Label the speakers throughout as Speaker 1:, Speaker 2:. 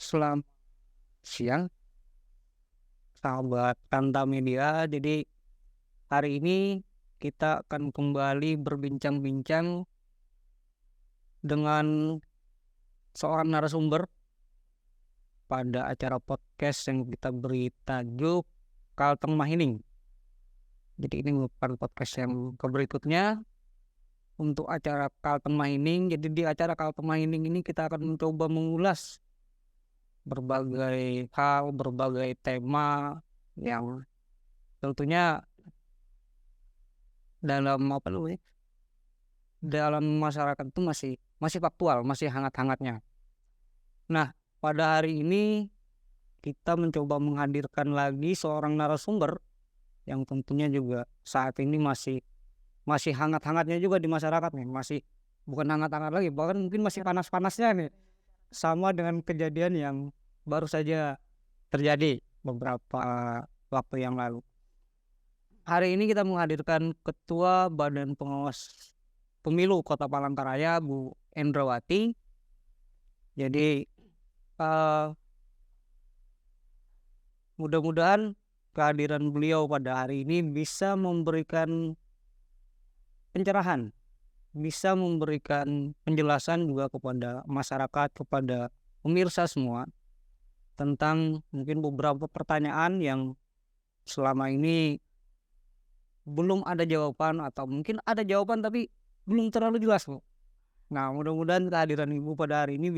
Speaker 1: Selamat siang, sahabat Kanta Media. Jadi hari ini kita akan kembali berbincang-bincang dengan seorang narasumber pada acara podcast yang kita beri tajuk Kalteng Mahining. Jadi ini merupakan podcast yang berikutnya untuk acara Kalteng Mahining. Jadi di acara Kalteng Mahining ini kita akan mencoba mengulas berbagai hal, berbagai tema yang tentunya dalam dalam masyarakat itu masih faktual, masih hangat-hangatnya. Nah, pada hari ini kita mencoba menghadirkan lagi seorang narasumber yang tentunya juga saat ini masih masih hangat-hangatnya juga di masyarakat nih, masih bukan hangat-hangat lagi, bahkan mungkin masih panas-panasnya nih, sama dengan kejadian yang baru saja terjadi beberapa waktu yang lalu. Hari ini kita menghadirkan Ketua Badan Pengawas Pemilu Kota Palangkaraya, Bu Endrawati. Jadi mudah-mudahan kehadiran beliau pada hari ini bisa memberikan pencerahan, bisa memberikan penjelasan juga kepada masyarakat, kepada pemirsa semua tentang mungkin beberapa pertanyaan yang selama ini belum ada jawaban atau mungkin ada jawaban tapi belum terlalu jelas, Bu. Nah, mudah-mudahan kehadiran Ibu pada hari ini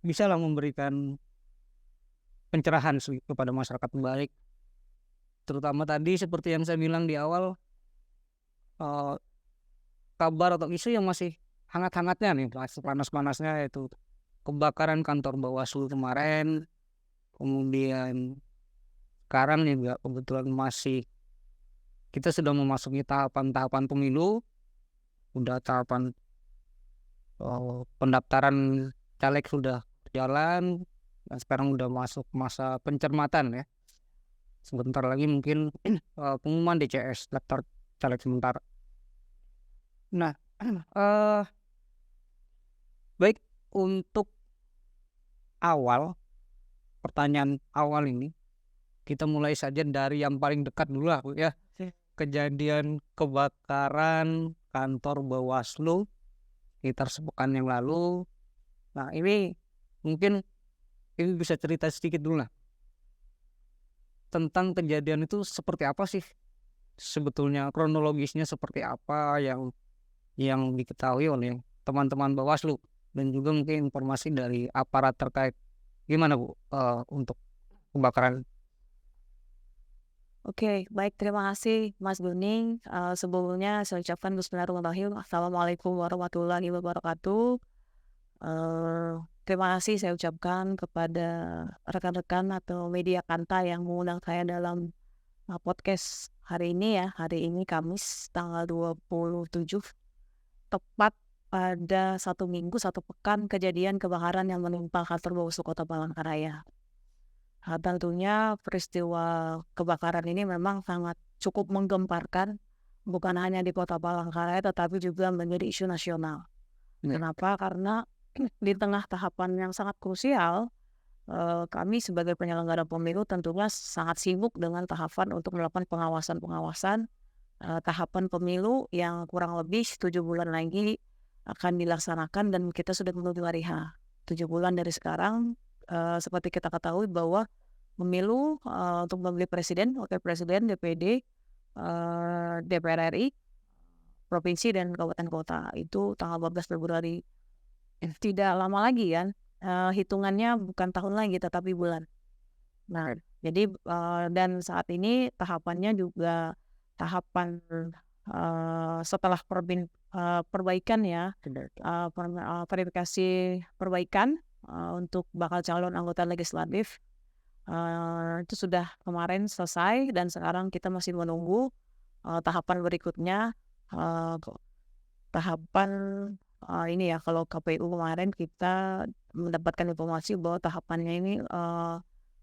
Speaker 1: bisalah memberikan pencerahan kepada masyarakat baik, terutama tadi seperti yang saya bilang di awal, eh, kabar atau isu yang masih hangat-hangatnya nih, masih panas-panasnya, yaitu kebakaran kantor Bawaslu kemarin. Kemudian sekarang juga kebetulan kita sudah memasuki tahapan-tahapan pemilu, udah tahapan pendaftaran caleg sudah berjalan, dan sekarang udah masuk masa pencermatan ya. Sebentar lagi mungkin pengumuman DCS, daftar caleg sementara. Nah, baik, untuk pertanyaan awal ini kita mulai saja dari yang paling dekat dulu lah, Bu, ya. Kejadian kebakaran kantor Bawaslu sekitar sepekan yang lalu. Nah, ini mungkin bisa cerita sedikit dulu lah tentang kejadian itu seperti apa sih sebetulnya, kronologisnya seperti apa yang diketahui oleh teman-teman Bawaslu, dan juga mungkin informasi dari aparat terkait. Gimana, Bu, untuk kebakaran?
Speaker 2: Oke, baik, terima kasih Mas Guning. Sebelumnya saya ucapkan bismillahirrahmanirrahim. Assalamualaikum warahmatullahi wabarakatuh. Terima kasih saya ucapkan kepada rekan-rekan atau media Kanta yang mengundang saya dalam podcast hari ini ya. Hari ini Kamis tanggal 27, tepat pada satu minggu, satu pekan kejadian kebakaran yang menimpa kantor Bawaslu Kota Palangkaraya. Tentunya peristiwa kebakaran ini memang sangat cukup menggemparkan, bukan hanya di Kota Palangkaraya tetapi juga menjadi isu nasional. Kenapa? Karena di tengah tahapan yang sangat krusial, kami sebagai penyelenggara pemilu tentunya sangat sibuk dengan tahapan untuk melakukan pengawasan tahapan pemilu yang kurang lebih 7 bulan lagi akan dilaksanakan, dan kita sudah menuju hari H. 7 bulan dari sekarang, seperti kita ketahui bahwa pemilu untuk memilih presiden, wakil presiden, DPD, DPR RI, provinsi dan kabupaten kota itu tanggal 14 Februari. Tidak lama lagi kan, hitungannya bukan tahun lagi tetapi bulan. Nah, jadi dan saat ini tahapannya juga tahapan setelah perbaikan ya, verifikasi perbaikan untuk bakal calon anggota legislatif. Itu sudah kemarin selesai, dan sekarang kita masih menunggu tahapan berikutnya. Tahapan ini ya, kalau KPU kemarin kita mendapatkan informasi bahwa tahapannya ini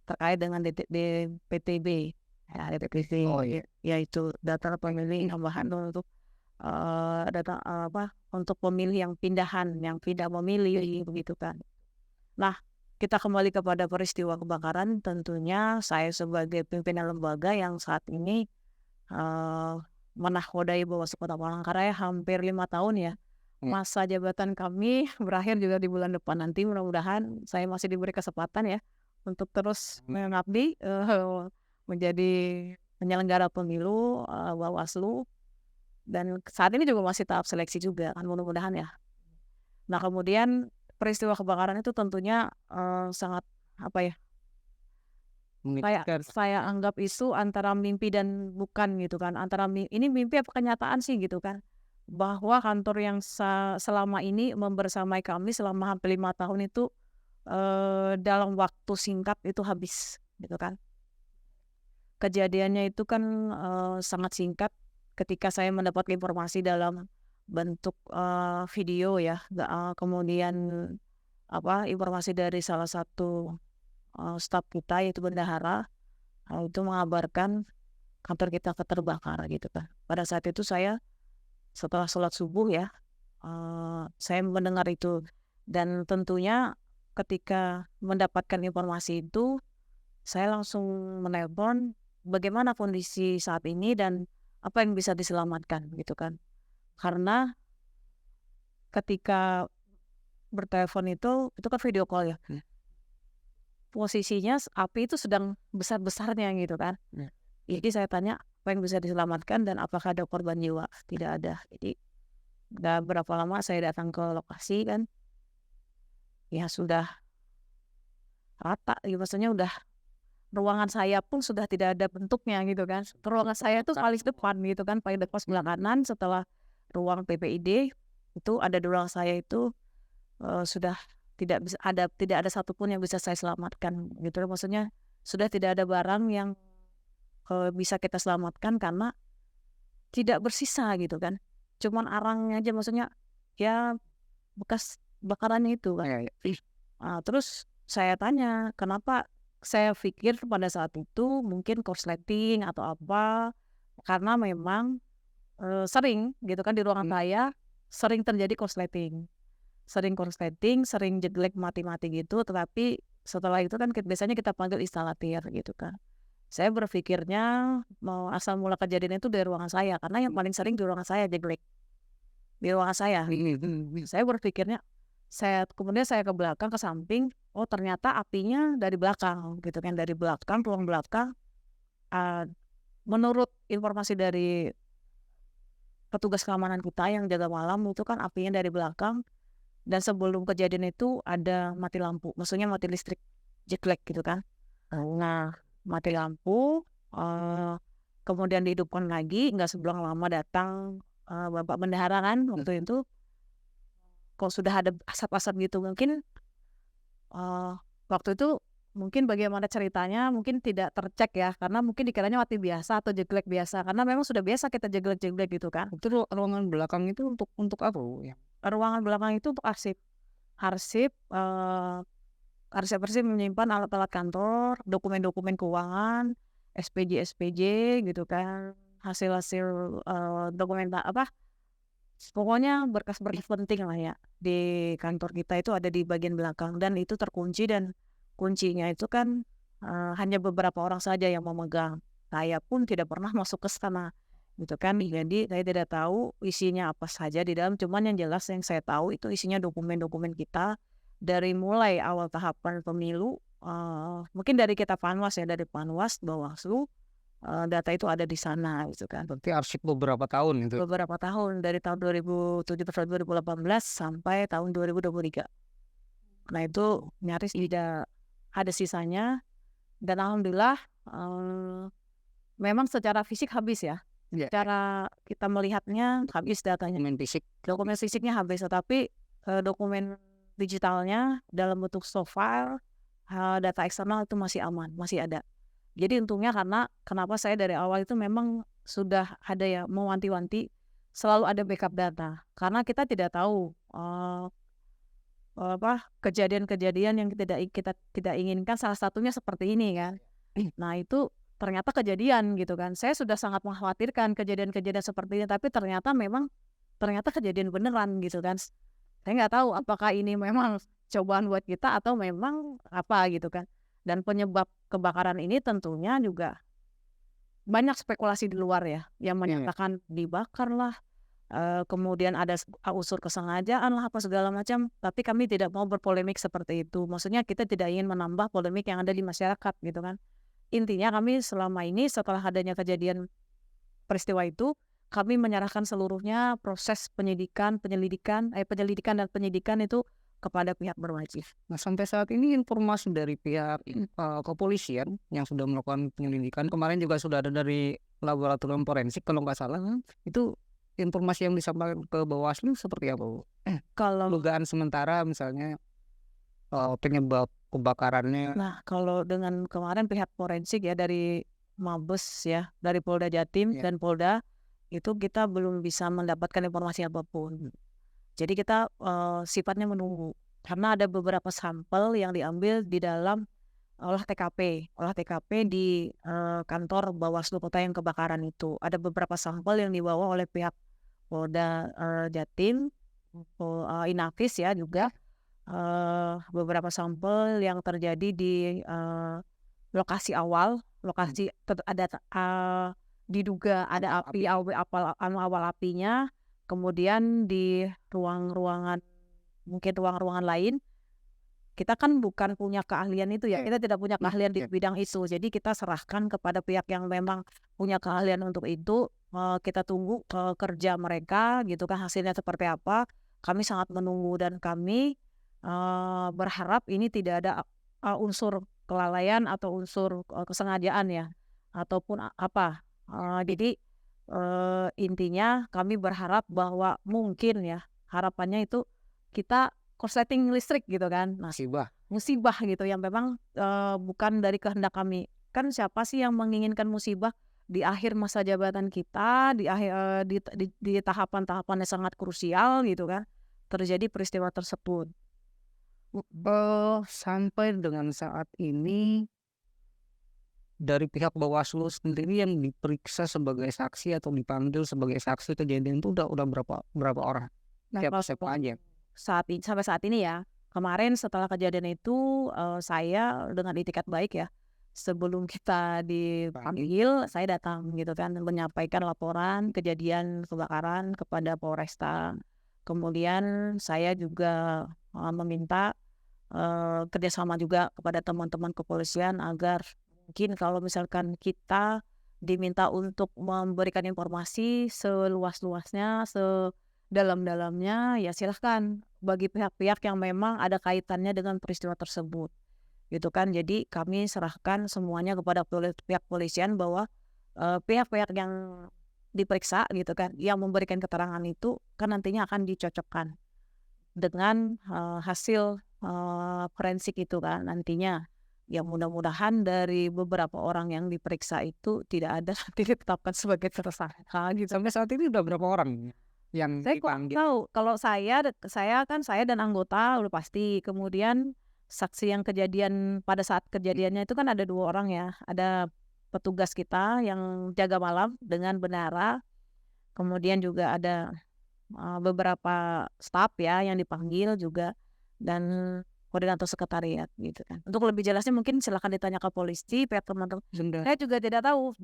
Speaker 2: terkait dengan DPTB ya, DPTB. Yaitu data pemilih tambahan untuk data untuk pemilih yang pindah memilih begitu kan. Nah, kita kembali kepada peristiwa kebakaran, tentunya saya sebagai pimpinan lembaga yang saat ini eh, menakodai Bawaslu Kota Palangkaraya hampir 5 tahun ya. Masa jabatan kami berakhir juga di bulan depan nanti. Mudah-mudahan saya masih diberi kesempatan ya untuk terus mengabdi menjadi penyelenggara pemilu Bawaslu, dan saat ini juga masih tahap seleksi juga kan, mudah-mudahan ya. Nah, kemudian peristiwa kebakaran itu tentunya sangat apa ya? Saya anggap itu antara mimpi dan bukan gitu kan. Antara ini mimpi apa kenyataan sih gitu kan. Bahwa kantor yang selama ini membersamai kami selama hampir 5 tahun itu dalam waktu singkat itu habis gitu kan. Kejadiannya itu kan sangat singkat ketika saya mendapat informasi dalam bentuk video ya. Kemudian informasi dari salah satu staf kita yaitu bendahara itu mengabarkan kantor kita terbakar gitu kan. Pada saat itu saya setelah sholat subuh ya, saya mendengar itu, dan tentunya ketika mendapatkan informasi itu saya langsung menelpon bagaimana kondisi saat ini dan apa yang bisa diselamatkan gitu kan. Karena ketika bertelepon itu kan video call ya. Posisinya api itu sedang besar-besarnya gitu kan. Jadi saya tanya apa yang bisa diselamatkan dan apakah ada korban jiwa. Tidak ada. Jadi udah berapa lama saya datang ke lokasi kan, ya sudah rata ya, maksudnya udah ruangan saya pun sudah tidak ada bentuknya gitu kan. Ruangan saya itu paling depan gitu kan, paling depan sebelah kanan setelah ruang PPID itu ada di ruang saya itu sudah tidak ada satupun yang bisa saya selamatkan gitu. Maksudnya sudah tidak ada barang yang bisa kita selamatkan karena tidak bersisa gitu kan. Cuman arangnya aja, maksudnya ya bekas bakarannya itu kan. Terus saya tanya kenapa, saya pikir pada saat itu mungkin korsleting atau apa, karena memang sering gitu kan di ruangan saya sering terjadi korsleting, sering jeglek mati-mati gitu. Tetapi setelah itu kan biasanya kita panggil instalatir gitu kan. Saya berpikirnya asal mula kejadian itu dari ruangan saya, karena yang paling sering di ruangan saya jeglek, di ruangan saya. Saya berpikirnya, kemudian saya ke belakang, ke samping, oh ternyata apinya dari belakang gitu kan, dari belakang, ruang belakang. Menurut informasi dari petugas keamanan kita yang jaga malam itu kan apinya dari belakang, dan sebelum kejadian itu ada mati lampu, maksudnya mati listrik, jeglek gitu kan. Nah, mati lampu, kemudian dihidupkan lagi, nggak sebelang lama datang Bapak Bendahara kan waktu itu. Kok sudah ada asap-asap gitu, mungkin waktu itu mungkin bagaimana ceritanya mungkin tidak tercek ya, karena mungkin dikiranya mati biasa atau jeglek biasa, karena memang sudah biasa kita jeglek-jeglek gitu kan.
Speaker 1: Itu ruangan belakang itu untuk apa, Bu? Ya.
Speaker 2: Ruangan belakang itu untuk arsip menyimpan alat-alat kantor, dokumen-dokumen keuangan, SPJ gitu kan, hasil-hasil dokumen pokoknya berkas-berkas penting lah ya di kantor kita itu ada di bagian belakang, dan itu terkunci, dan kuncinya itu kan hanya beberapa orang saja yang memegang. Saya pun tidak pernah masuk ke sana gitu kan. Jadi saya tidak tahu isinya apa saja di dalam, cuman yang jelas yang saya tahu itu isinya dokumen-dokumen kita dari mulai awal tahapan pemilu, mungkin dari kita Panwas ya, dari Panwas, Bawaslu, data itu ada di sana gitu kan.
Speaker 1: Berarti arsip beberapa tahun itu.
Speaker 2: Beberapa tahun, dari tahun 2017 2018 sampai tahun 2023. Nah itu nyaris tidak ada sisanya, dan alhamdulillah memang secara fisik habis ya. Cara kita melihatnya habis datanya. Dokumen fisiknya habis, tetapi dokumen digitalnya dalam bentuk soft file, data eksternal itu masih aman, masih ada. Jadi untungnya, karena kenapa saya dari awal itu memang sudah ada ya mewanti-wanti selalu ada backup data, karena kita tidak tahu kejadian-kejadian yang kita tidak inginkan, salah satunya seperti ini kan. Nah itu ternyata kejadian gitu kan. Saya sudah sangat mengkhawatirkan kejadian-kejadian seperti ini, tapi ternyata kejadian beneran gitu kan. Saya nggak tahu apakah ini memang cobaan buat kita atau memang apa gitu kan. Dan penyebab kebakaran ini tentunya juga banyak spekulasi di luar ya, yang
Speaker 1: Iya.
Speaker 2: menyatakan dibakar lah, kemudian ada unsur kesengajaan lah, apa segala macam, tapi kami tidak mau berpolemik seperti itu. Maksudnya kita tidak ingin menambah polemik yang ada di masyarakat gitu kan. Intinya kami selama ini setelah adanya kejadian peristiwa itu, kami menyerahkan seluruhnya proses penyelidikan dan penyidikan itu kepada pihak berwajib.
Speaker 1: Nah, sampai saat ini informasi dari pihak kepolisian yang sudah melakukan penyelidikan, kemarin juga sudah ada dari laboratorium forensik kalau nggak salah, itu informasi yang disampaikan ke Bawaslu seperti apa, Bu?
Speaker 2: Kalau
Speaker 1: Dugaan sementara misalnya penyebab kebakarannya.
Speaker 2: Nah, kalau dengan kemarin pihak forensik ya dari Mabes ya, dari Polda Jatim
Speaker 1: Ya.
Speaker 2: dan Polda, itu kita belum bisa mendapatkan informasi apapun. Jadi kita sifatnya menunggu karena ada beberapa sampel yang diambil di dalam olah TKP di kantor Bawaslu Kota yang kebakaran itu. Ada beberapa sampel yang dibawa oleh pihak Polda Jatim, Inafis ya juga. Beberapa sampel yang terjadi di lokasi awal, diduga ada api awal apinya, kemudian di ruang-ruangan mungkin ruang-ruangan lain, kita kan bukan punya keahlian itu ya, kita tidak punya keahlian di bidang itu, jadi kita serahkan kepada pihak yang memang punya keahlian untuk itu, kita tunggu kerja mereka gitu kan hasilnya seperti apa. Kami sangat menunggu dan kami berharap ini tidak ada unsur kelalaian atau unsur kesengajaan ya, ataupun apa. Jadi intinya kami berharap bahwa mungkin ya, harapannya itu kita korsleting listrik gitu kan. Nah, musibah gitu yang memang bukan dari kehendak kami. Kan siapa sih yang menginginkan musibah di akhir masa jabatan kita, di akhir di tahapan-tahapan yang sangat krusial gitu kan, terjadi peristiwa tersebut.
Speaker 1: Sampai dengan saat ini dari pihak Bawaslu sendiri yang diperiksa sebagai saksi atau dipanggil sebagai saksi kejadian itu udah berapa orang?
Speaker 2: Nah,
Speaker 1: Siapa aja?
Speaker 2: sampai saat ini ya, kemarin setelah kejadian itu saya dengan itikat baik ya, sebelum kita dipanggil, saya datang gitu kan, menyampaikan laporan kejadian kebakaran kepada Polresta. Kemudian saya juga meminta kerjasama juga kepada teman-teman kepolisian agar mungkin kalau misalkan kita diminta untuk memberikan informasi seluas-luasnya, sedalam-dalamnya, ya silahkan bagi pihak-pihak yang memang ada kaitannya dengan peristiwa tersebut. Gitu kan. Jadi kami serahkan semuanya kepada pihak polisian bahwa pihak-pihak yang diperiksa gitu kan, yang memberikan keterangan itu kan nantinya akan dicocokkan dengan hasil forensik itu kan nantinya. Ya mudah-mudahan dari beberapa orang yang diperiksa itu tidak ada nanti ditetapkan sebagai tersangka gitu.
Speaker 1: Sampai saat ini udah berapa orang yang
Speaker 2: Saya kurang
Speaker 1: dipanggil?
Speaker 2: tahu, kalau saya dan anggota udah pasti, kemudian saksi yang kejadian pada saat kejadiannya itu kan ada 2 orang ya, ada petugas kita yang jaga malam dengan bendahara, kemudian juga ada beberapa staf ya yang dipanggil juga, dan koordinator sekretariat gitu kan. Untuk lebih jelasnya mungkin silakan ditanya ke polisi, pihak teman-teman. Saya juga tidak tahu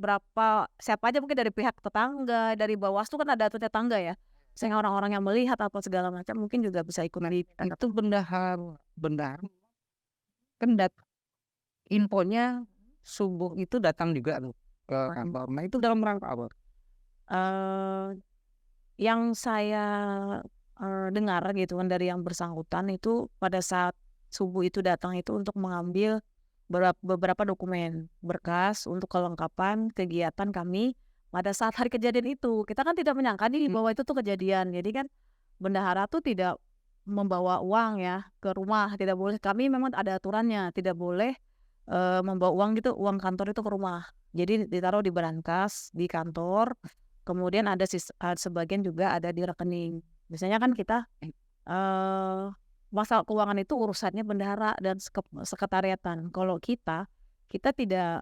Speaker 2: siapa aja mungkin dari pihak tetangga, dari Bawaslu kan ada tetangga ya. Misalnya orang-orang yang melihat apa segala macam mungkin juga bisa ikut
Speaker 1: Itu bendahara kan infonya subuh itu datang juga tuh ke kantor. Nah, itu dalam rangka apa?
Speaker 2: Yang saya dengar gitu kan dari yang bersangkutan itu pada saat subuh itu datang itu untuk mengambil beberapa dokumen berkas untuk kelengkapan kegiatan kami pada saat hari kejadian itu. Kita kan tidak menyangka nih bahwa itu tuh kejadian. Jadi kan bendahara tuh tidak membawa uang ya ke rumah, tidak boleh. Kami memang ada aturannya, tidak boleh membawa uang gitu, uang kantor itu ke rumah. Jadi ditaruh di berangkas di kantor. Kemudian ada sebagian juga ada di rekening. Biasanya kan kita masalah keuangan itu urusannya bendahara dan sekretariatan. Kalau kita tidak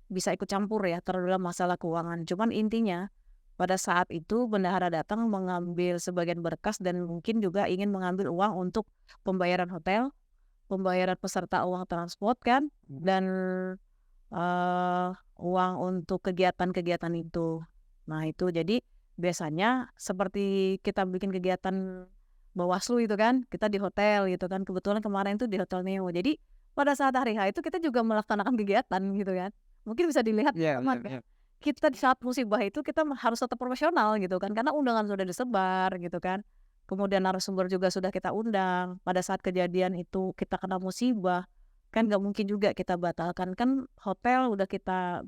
Speaker 2: bisa ikut campur ya terhadap masalah keuangan. Cuman intinya pada saat itu bendahara datang mengambil sebagian berkas dan mungkin juga ingin mengambil uang untuk pembayaran hotel, pembayaran peserta uang transport kan, dan uang untuk kegiatan-kegiatan itu. Nah itu jadi biasanya seperti kita bikin kegiatan Bawaslu itu kan, kita di hotel gitu kan, kebetulan kemarin tuh di Hotel Neo. Jadi pada saat hari H itu kita juga melaksanakan kegiatan gitu kan. Mungkin bisa dilihat
Speaker 1: Iya
Speaker 2: sama
Speaker 1: iya
Speaker 2: ya,
Speaker 1: iya.
Speaker 2: kita di saat musibah itu kita harus tetap profesional gitu kan, karena undangan sudah disebar gitu kan. Kemudian narasumber juga sudah kita undang. Pada saat kejadian itu kita kena musibah, kan nggak mungkin juga kita batalkan. Kan hotel udah kita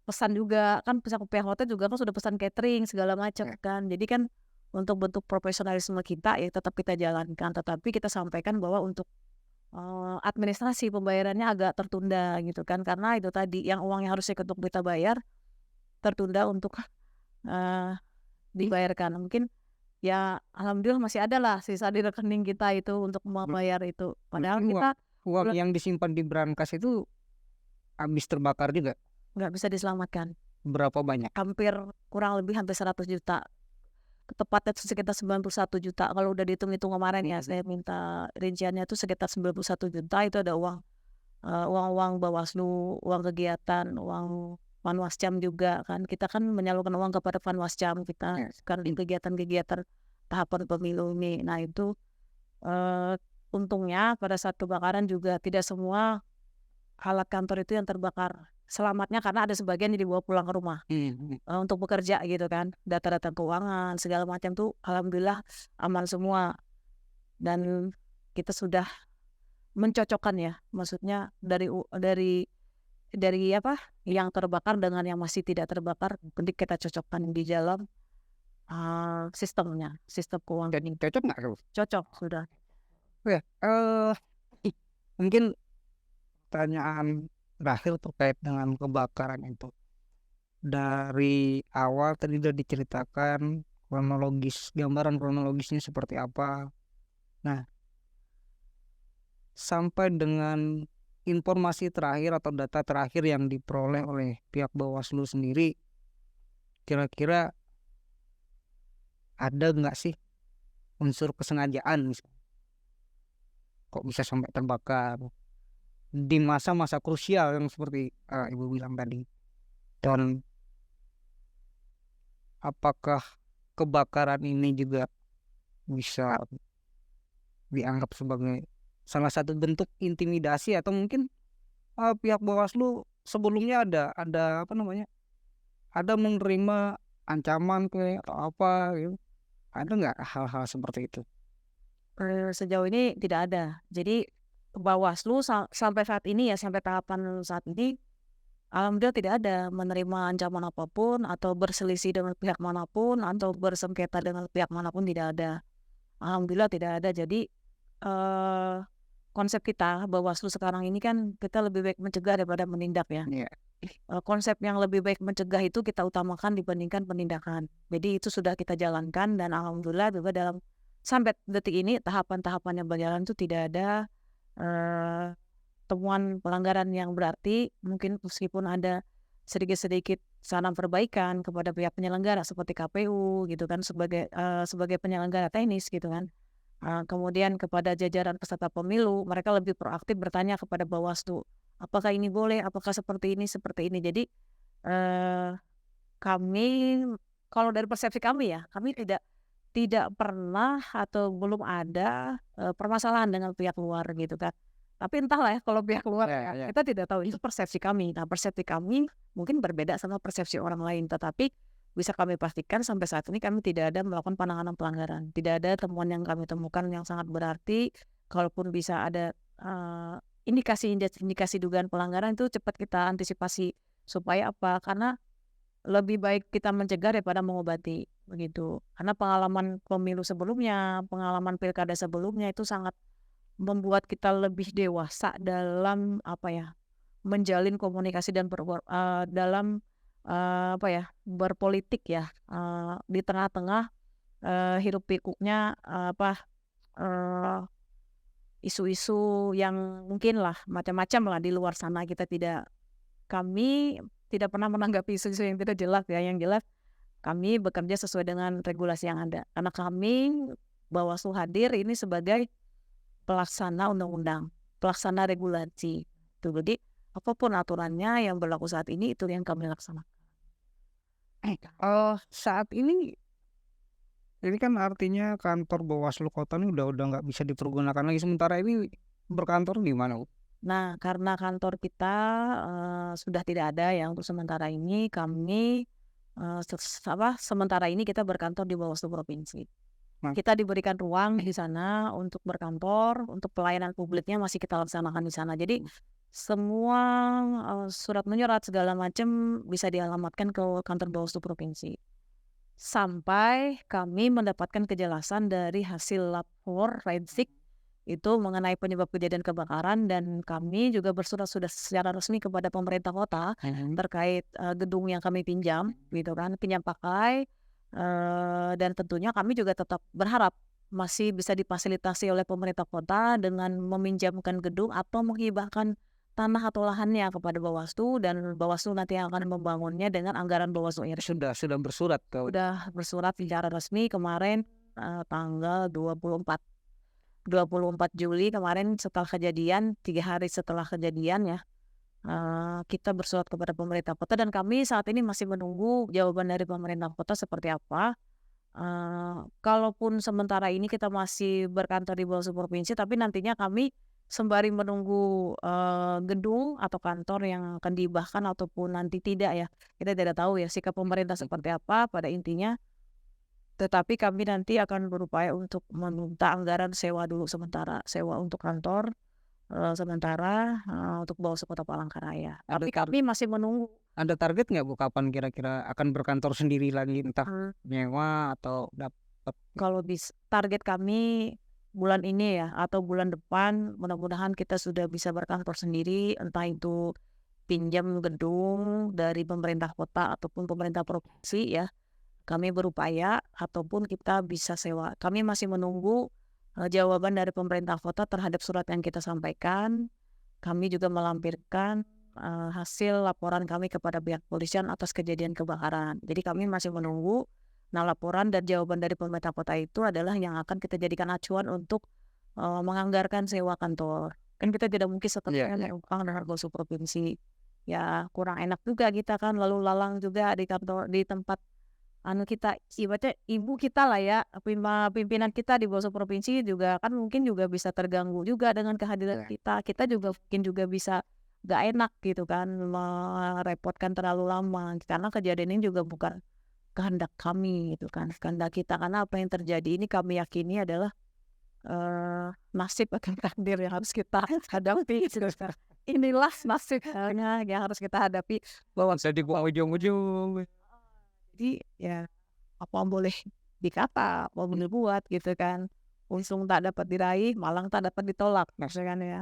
Speaker 2: pesan juga, kan pihak hotel juga kan sudah pesan catering segala macam kan. Jadi kan untuk bentuk profesionalisme kita ya tetap kita jalankan, tetapi kita sampaikan bahwa untuk administrasi pembayarannya agak tertunda gitu kan, karena itu tadi yang uang yang harusnya untuk kita bayar tertunda untuk dibayarkan. Mungkin ya alhamdulillah masih ada lah sisa di rekening kita itu untuk membayar itu. Padahal
Speaker 1: Berarti
Speaker 2: kita
Speaker 1: uang yang disimpan di brankas itu habis terbakar juga?
Speaker 2: nggak bisa diselamatkan.
Speaker 1: Berapa banyak?
Speaker 2: Kurang lebih hampir 100 juta. Tepatnya itu sekitar 91 juta. Kalau udah dihitung-hitung kemarin ya, saya minta rinciannya itu sekitar 91 juta. Itu ada uang Bawaslu, uang kegiatan, uang Panwascam juga kan. Kita kan menyalurkan uang kepada Panwascam kita kan di kegiatan-kegiatan tahapan pemilu ini. Nah itu untungnya pada saat kebakaran juga tidak semua alat kantor itu yang terbakar. Selamatnya karena ada sebagian yang dibawa pulang ke rumah untuk bekerja gitu kan. Data-data keuangan segala macam tuh alhamdulillah aman semua. Dan kita sudah mencocokkan ya, maksudnya dari apa yang terbakar dengan yang masih tidak terbakar, nanti kita cocokkan di dalam sistem keuangan ini.
Speaker 1: Cocok nggak tuh?
Speaker 2: Cocok sudah.
Speaker 1: Ya, mungkin pertanyaan terakhir terkait dengan kebakaran itu. Dari awal tadi udah diceritakan gambaran kronologisnya seperti apa. Nah, sampai dengan informasi terakhir atau data terakhir yang diperoleh oleh pihak Bawaslu sendiri, kira-kira ada nggak sih unsur kesengajaan misalnya? Kok bisa sampai terbakar di masa-masa krusial yang seperti Ibu bilang tadi? Dan apakah kebakaran ini juga bisa dianggap sebagai salah satu bentuk intimidasi, atau mungkin pihak Bawaslu sebelumnya ada apa namanya, ada menerima ancaman kayak atau apa gitu? Ada nggak hal-hal seperti itu?
Speaker 2: Sejauh ini tidak ada. Jadi Bawaslu sampai saat ini ya, sampai tahapan saat ini alhamdulillah tidak ada menerima ancaman apapun atau berselisih dengan pihak manapun atau bersengketa dengan pihak manapun, tidak ada. Alhamdulillah tidak ada. Jadi konsep kita Bawaslu sekarang ini kan kita lebih baik mencegah daripada menindak ya.
Speaker 1: Iya.
Speaker 2: Konsep yang lebih baik mencegah itu kita utamakan dibandingkan penindakan. Jadi itu sudah kita jalankan dan alhamdulillah juga dalam sampai detik ini tahapan-tahapan yang berjalan itu tidak ada temuan pelanggaran yang berarti. Mungkin meskipun ada sedikit-sedikit saran perbaikan kepada pihak penyelenggara seperti KPU gitu kan, sebagai penyelenggara teknis gitu kan. Kemudian kepada jajaran peserta pemilu, mereka lebih proaktif bertanya kepada Bawaslu, apakah ini boleh, apakah seperti ini. Jadi kami, kalau dari persepsi kami ya, kami tidak pernah atau belum ada permasalahan dengan pihak luar gitu kan. Tapi entahlah ya kalau pihak luar
Speaker 1: Ya.
Speaker 2: kita tidak tahu, itu persepsi kami. Nah persepsi kami mungkin berbeda sama persepsi orang lain, tetapi bisa kami pastikan sampai saat ini kami tidak ada melakukan penanganan pelanggaran. Tidak ada temuan yang kami temukan yang sangat berarti. Kalaupun bisa ada indikasi dugaan pelanggaran, itu cepat kita antisipasi. Supaya apa? Karena lebih baik kita mencegah daripada mengobati begitu. Karena pengalaman pemilu sebelumnya, pengalaman pilkada sebelumnya itu sangat membuat kita lebih dewasa dalam menjalin komunikasi dan dalam berpolitik ya, di tengah-tengah hiruk pikuknya isu-isu yang mungkin lah macam-macam lah di luar sana. Kami tidak pernah menanggapi isu-isu yang tidak jelas ya. Yang jelas Kami bekerja sesuai dengan regulasi yang ada. Karena kami Bawaslu hadir ini sebagai pelaksana undang-undang, pelaksana regulasi. Tuh, jadi apapun aturannya yang berlaku saat ini itu yang kami laksanakan.
Speaker 1: Saat ini kan artinya kantor Bawaslu Kota ini udah nggak bisa dipergunakan lagi. Sementara ini berkantor di mana, Bu?
Speaker 2: Nah, karena kantor kita sudah tidak ada ya untuk sementara ini, kami sementara ini kita berkantor di Bawaslu Provinsi.
Speaker 1: Nah.
Speaker 2: Kita diberikan ruang di sana untuk berkantor, untuk pelayanan publiknya masih kita laksanakan di sana. Jadi semua surat menyurat segala macam bisa dialamatkan ke kantor Bawaslu Provinsi. Sampai kami mendapatkan kejelasan dari hasil lapor forensik itu mengenai penyebab kejadian kebakaran, dan kami juga bersurat sudah secara resmi kepada pemerintah kota terkait gedung yang kami pinjam, gitu kan, pinjam pakai, dan tentunya kami juga tetap berharap masih bisa difasilitasi oleh pemerintah kota dengan meminjamkan gedung atau menghibahkan tanah atau lahannya kepada Bawaslu, dan Bawaslu nanti yang akan membangunnya dengan anggaran Bawaslu RI.
Speaker 1: Sudah bersurat ke
Speaker 2: Sudah bersurat secara resmi kemarin tanggal 24 Juli kemarin setelah kejadian, 3 hari setelah kejadian ya, kita bersurat kepada pemerintah kota, dan kami saat ini masih menunggu jawaban dari pemerintah kota seperti apa. Kalaupun sementara ini kita masih berkantor di Bawaslu Provinsi, tapi nantinya kami sembari menunggu gedung atau kantor yang akan dihibahkan ataupun nanti tidak ya, kita tidak tahu ya sikap pemerintah seperti apa pada intinya. Tetapi kami nanti akan berupaya untuk meminta anggaran sewa dulu sementara, sewa untuk kantor sementara untuk Bawaslu Kota Palangkaraya. Tapi kami masih menunggu.
Speaker 1: Ada target nggak, Bu, kapan kira-kira akan berkantor sendiri lagi, entah nyewa atau dapat?
Speaker 2: Kalau target kami bulan ini ya atau bulan depan mudah-mudahan kita sudah bisa berkantor sendiri, entah itu pinjam gedung dari pemerintah kota ataupun pemerintah provinsi ya. Kami berupaya ataupun kita bisa sewa. Kami masih menunggu jawaban dari pemerintah kota terhadap surat yang kita sampaikan. Kami juga melampirkan hasil laporan kami kepada pihak polisian atas kejadian kebakaran. Jadi kami masih menunggu. Nah, laporan dan jawaban dari pemerintah kota itu adalah yang akan kita jadikan acuan untuk menganggarkan sewa kantor. Kan kita tidak mungkin setelahnya utang dengan Bawaslu Provinsi. Ya kurang enak juga kita kan lalu lalang juga di kantor, di tempat kita ibaratnya ibu kita lah ya, pimpinan kita di Bawaslu Provinsi juga kan mungkin juga bisa terganggu juga dengan kehadiran kita. Kita juga mungkin juga bisa gak enak gitu kan, merepotkan terlalu lama karena kejadian ini juga bukan kehendak kami gitu kan, kehendak kita, karena apa yang terjadi ini kami yakini adalah nasib akan takdir yang harus kita hadapi. Inilah nasibnya yang harus kita hadapi.
Speaker 1: Bahwa saya dibawa ujung-ujung.
Speaker 2: Jadi ya apa boleh dikata, apa boleh buat gitu kan. Untung tak dapat diraih, malang tak dapat ditolak maksudnya kan ya.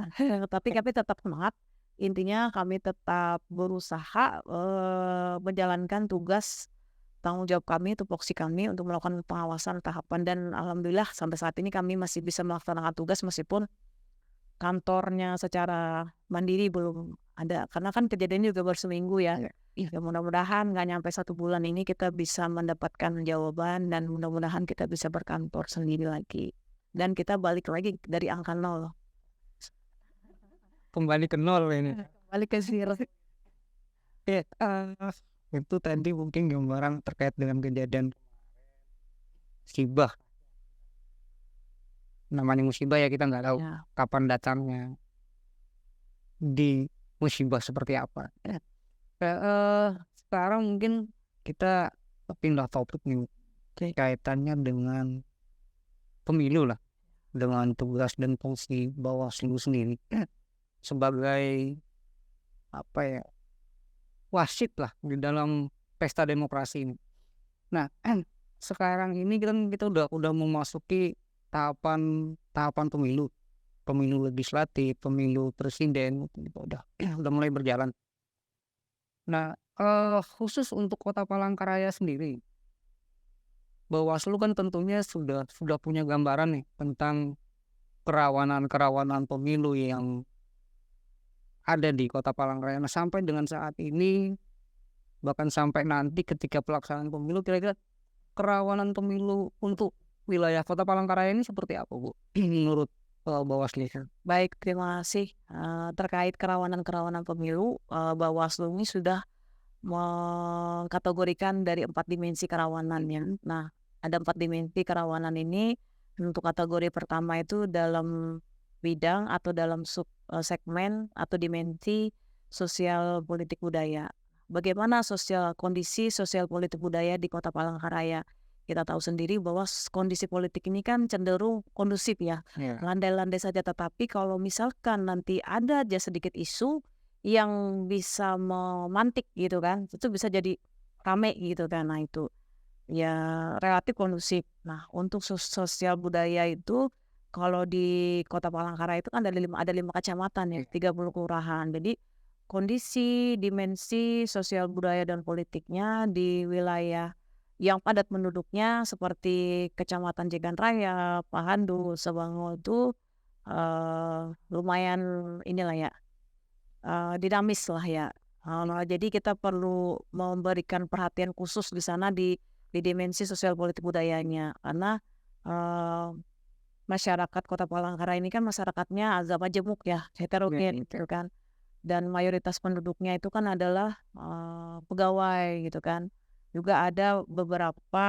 Speaker 2: Tapi kami tetap semangat. Intinya kami tetap berusaha menjalankan tugas tanggung jawab kami, tupoksi kami untuk melakukan pengawasan tahapan, dan alhamdulillah sampai saat ini kami masih bisa melaksanakan tugas meskipun kantornya secara mandiri belum ada, karena kan kejadiannya juga baru seminggu ya. Ya mudah-mudahan nggak nyampe 1 bulan ini kita bisa mendapatkan jawaban, dan mudah-mudahan kita bisa berkantor sendiri lagi dan kita balik lagi dari angka 0.
Speaker 1: Kembali ke 0 ini.
Speaker 2: Balik ke zero.
Speaker 1: Itu tadi mungkin gambaran terkait dengan kejadian musibah. Namanya musibah ya, kita nggak tahu kapan datangnya, di musibah seperti apa. Sekarang mungkin kita pindah topik nih, kaitannya dengan pemilu lah, dengan tugas dan fungsi Bawaslu sendiri sebagai apa ya, wasit lah di dalam pesta demokrasi ini. Nah, sekarang ini kan kita udah memasuki tahapan pemilu legislatif, pemilu presiden, udah mulai berjalan. Nah, khusus untuk Kota Palangkaraya sendiri, Bawaslu kan tentunya sudah punya gambaran nih tentang kerawanan pemilu yang ada di Kota Palangkaraya. Nah, sampai dengan saat ini Bahkan sampai nanti ketika pelaksanaan pemilu, kira-kira kerawanan pemilu untuk wilayah Kota Palangkaraya ini seperti apa, Bu? Menurut Bawaslu?
Speaker 2: Baik, terima kasih. Terkait kerawanan-kerawanan pemilu, Bawaslu ini sudah mengkategorikan dari 4 dimensi kerawanannya. Nah, ada 4 dimensi kerawanan ini. Untuk kategori pertama itu dalam bidang atau dalam segmen atau dimensi sosial politik budaya. Bagaimana kondisi sosial politik budaya di Kota Palangkaraya? Kita tahu sendiri bahwa kondisi politik ini kan cenderung kondusif ya,
Speaker 1: Iya.
Speaker 2: landai-landai saja. Tetapi kalau misalkan nanti ada aja sedikit isu yang bisa memantik gitu kan, itu bisa jadi rame gitu kan. Nah itu ya relatif kondusif. Nah untuk sosial budaya itu kalau di Kota Palangkaraya itu kan ada 5 kecamatan ya, 30 kelurahan. Jadi kondisi dimensi sosial budaya dan politiknya di wilayah yang padat penduduknya seperti Kecamatan Jegan Raya, Pahandu, Sabango itu lumayan inilah ya, dinamis lah ya. Nah, jadi kita perlu memberikan perhatian khusus di sana di dimensi sosial politik budayanya karena masyarakat Kota Palangkaraya ini kan masyarakatnya agak majemuk ya, heterogen gitu kan. Dan mayoritas penduduknya itu kan adalah pegawai gitu kan. Juga ada beberapa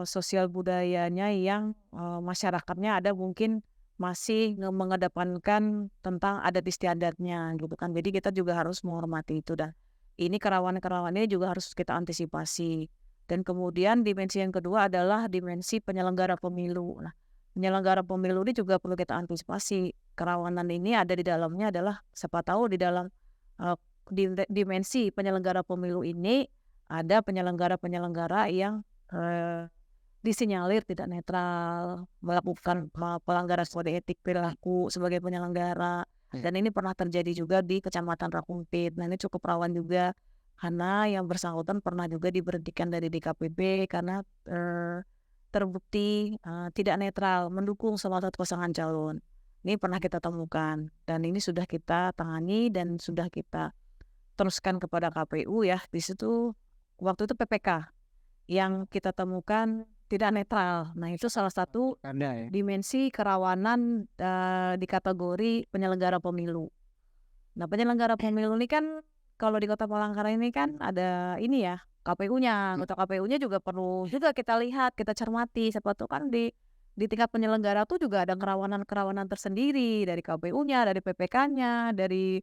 Speaker 2: sosial budayanya yang masyarakatnya ada mungkin masih mengedepankan tentang adat istiadatnya gitu kan. Jadi kita juga harus menghormati itu dan ini kerawanan-kerawanan ini juga harus kita antisipasi. Dan kemudian dimensi yang kedua adalah dimensi penyelenggara pemilu. Nah, penyelenggara pemilu ini juga perlu kita antisipasi. Kerawanan ini ada di dalamnya adalah siapa tahu di dalam dimensi penyelenggara pemilu ini ada penyelenggara-penyelenggara yang disinyalir tidak netral, melakukan pelanggaran kode etik perilaku sebagai penyelenggara. Dan ini pernah terjadi juga di Kecamatan Rakumpit. Nah ini cukup rawan juga karena yang bersangkutan pernah juga diberhentikan dari DKPP karena terbukti tidak netral mendukung salah satu pasangan calon. Ini pernah kita temukan dan ini sudah kita tangani dan sudah kita teruskan kepada KPU ya. Di situ waktu itu PPK yang kita temukan tidak netral. Nah itu salah satu
Speaker 1: Ada ya.
Speaker 2: dimensi kerawanan di kategori penyelenggara pemilu. Nah penyelenggara pemilu ini kan kalau di Kota Palangkaraya ini kan ada ini ya KPU-nya. Anggota KPU-nya juga perlu juga kita lihat, kita cermati. Siapa tuh kan di tingkat penyelenggara tuh juga ada kerawanan-kerawanan tersendiri dari KPU-nya, dari PPK-nya, dari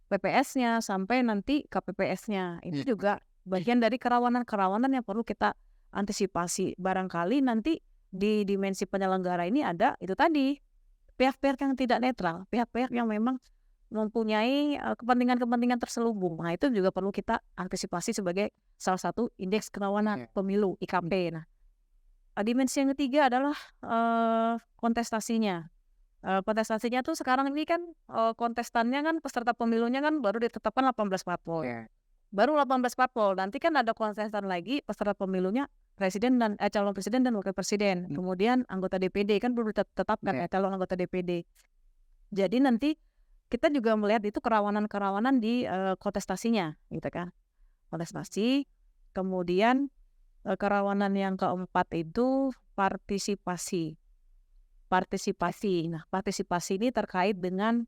Speaker 2: PPS-nya sampai nanti KPPS-nya. Itu juga bagian dari kerawanan-kerawanan yang perlu kita antisipasi. Barangkali nanti di dimensi penyelenggara ini ada itu tadi pihak-pihak yang tidak netral, pihak-pihak yang memang mempunyai kepentingan-kepentingan terselubung. Nah itu juga perlu kita antisipasi sebagai salah satu indeks kerawanan pemilu IKP. Nah dimensi yang ketiga adalah kontestasinya. Kontestasinya tuh sekarang ini kan kontestannya kan peserta pemilunya kan baru ditetapkan 18 parpol. Baru 18 parpol. Nanti kan ada kontestan lagi peserta pemilunya presiden dan calon presiden dan wakil presiden. Kemudian anggota DPD kan belum ditetapkan ya calon anggota DPD. Jadi nanti kita juga melihat itu kerawanan-kerawanan di kontestasinya gitu kan. Kontestasi. Kemudian kerawanan yang keempat itu partisipasi. Nah, partisipasi ini terkait dengan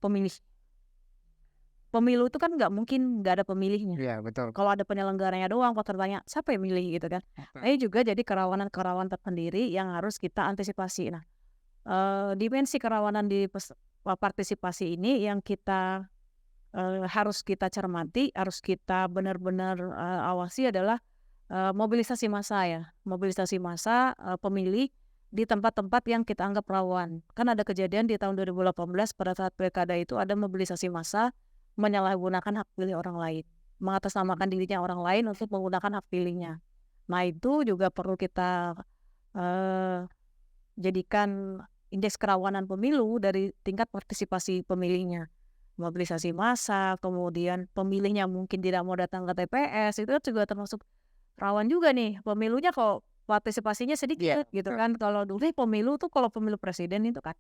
Speaker 2: pemilih. Pemilu itu kan nggak mungkin nggak ada pemilihnya.
Speaker 1: Iya betul.
Speaker 2: Kalau ada penyelenggaranya doang, pesertanya siapa yang milih gitu kan. Ini juga jadi kerawanan-kerawanan tersendiri yang harus kita antisipasi. Nah, dimensi kerawanan di partisipasi ini yang kita harus kita cermati, harus kita benar-benar awasi adalah mobilisasi massa ya. Mobilisasi massa pemilih di tempat-tempat yang kita anggap rawan. Kan ada kejadian di tahun 2018 pada saat pilkada itu ada mobilisasi massa menyalahgunakan hak pilih orang lain, mengatasnamakan dirinya orang lain untuk menggunakan hak pilihnya. Nah itu juga perlu kita jadikan indeks kerawanan pemilu dari tingkat partisipasi pemilihnya. Mobilisasi massa, kemudian pemilihnya mungkin tidak mau datang ke TPS, itu juga termasuk rawan juga nih. Pemilunya kok partisipasinya sedikit gitu kan. Kalau dulu pemilu tuh kalau pemilu presiden itu kan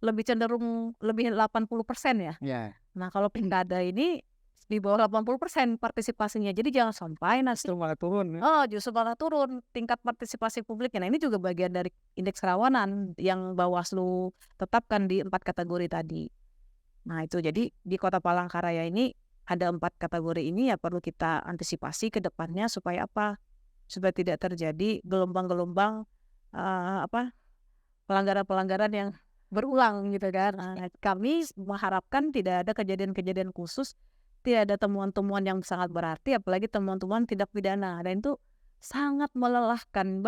Speaker 2: lebih cenderung lebih 80% ya.
Speaker 1: Ya,
Speaker 2: Nah, kalau pilkada ini di bawah 80% partisipasinya. Jadi jangan sampai nanti
Speaker 1: justru malah turun ya.
Speaker 2: justru malah turun tingkat partisipasi publiknya. Nah, ini juga bagian dari indeks kerawanan yang Bawaslu tetapkan di 4 kategori tadi. Nah, itu jadi di Kota Palangkaraya ini ada 4 kategori ini ya perlu kita antisipasi ke depannya supaya apa? Supaya tidak terjadi gelombang-gelombang pelanggaran-pelanggaran yang berulang gitu kan. Nah, kami mengharapkan tidak ada kejadian-kejadian khusus, tidak ada temuan-temuan yang sangat berarti, apalagi temuan-temuan tindak pidana. Dan itu sangat melelahkan,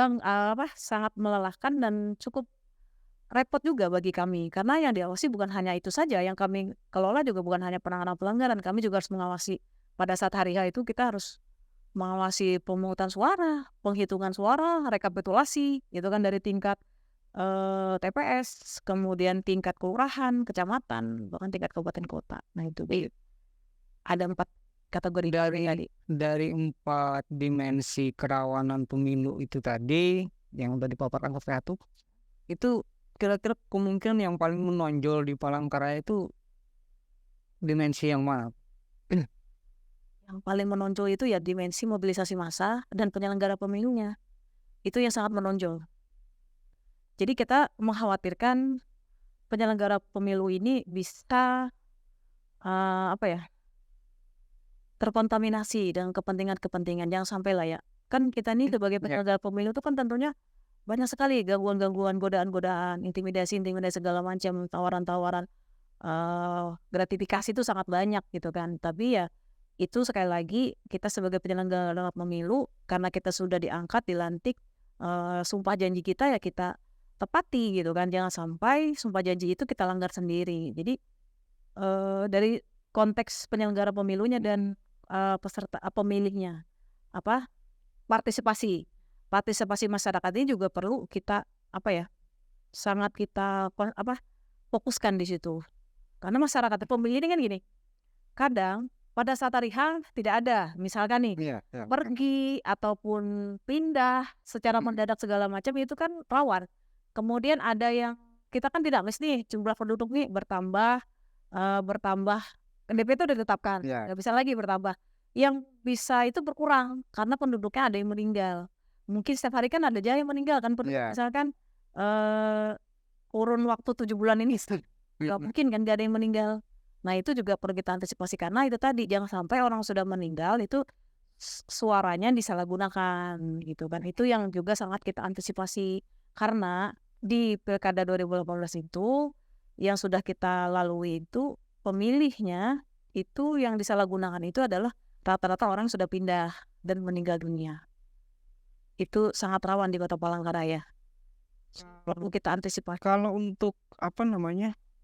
Speaker 2: sangat melelahkan dan cukup repot juga bagi kami. Karena yang diawasi bukan hanya itu saja, yang kami kelola juga bukan hanya penanganan pelanggaran, kami juga harus mengawasi pada saat hari H itu kita harus mengawasi pemungutan suara, penghitungan suara, rekapitulasi, gitu kan dari tingkat TPS, kemudian tingkat kelurahan, kecamatan, bahkan tingkat kabupaten kota. Nah itu ada 4 kategori tadi.
Speaker 1: Dari 4 dimensi kerawanan pemilu itu tadi yang udah dipaparkan Prof. Ratu, itu kira-kira kemungkinan yang paling menonjol di Palangkaraya itu dimensi yang mana?
Speaker 2: Yang paling menonjol itu ya dimensi mobilisasi massa dan penyelenggara pemilunya. Itu yang sangat menonjol. Jadi kita mengkhawatirkan penyelenggara pemilu ini bisa terkontaminasi dengan kepentingan-kepentingan. Jangan sampai lah ya. Kan kita ini sebagai penyelenggara pemilu itu kan tentunya banyak sekali gangguan-gangguan, godaan-godaan, intimidasi-intimidasi segala macam, tawaran-tawaran, gratifikasi itu sangat banyak gitu kan. Tapi ya itu sekali lagi kita sebagai penyelenggara pemilu karena kita sudah diangkat, dilantik, sumpah janji kita ya kita tepati gitu kan. Jangan sampai sumpah janji itu kita langgar sendiri. Jadi dari konteks penyelenggara pemilunya dan peserta pemilihnya partisipasi masyarakat ini juga perlu kita sangat kita fokuskan di situ. Karena masyarakat pemilih ini kan gini, kadang pada saat hari H tidak ada, misalkan nih pergi ataupun pindah secara mendadak segala macam itu kan rawan. Kemudian ada yang kita kan tidak nih jumlah penduduk nih bertambah DP itu udah ditetapkan, nggak bisa lagi bertambah. Yang bisa itu berkurang karena penduduknya ada yang meninggal. Mungkin setiap hari kan ada aja yang meninggal kan, misalkan kurun waktu 7 bulan ini nggak mungkin kan nggak ada yang meninggal. Nah itu juga perlu kita antisipasi karena itu tadi jangan sampai orang sudah meninggal itu suaranya disalahgunakan gitu kan. Itu yang juga sangat kita antisipasi karena di Pilkada 2018 itu yang sudah kita lalui itu pemilihnya itu yang disalahgunakan itu adalah rata-rata orang sudah pindah dan meninggal dunia. Itu sangat rawan di Kota Palangkaraya. Perlu kita antisipasi.
Speaker 1: Kalau untuk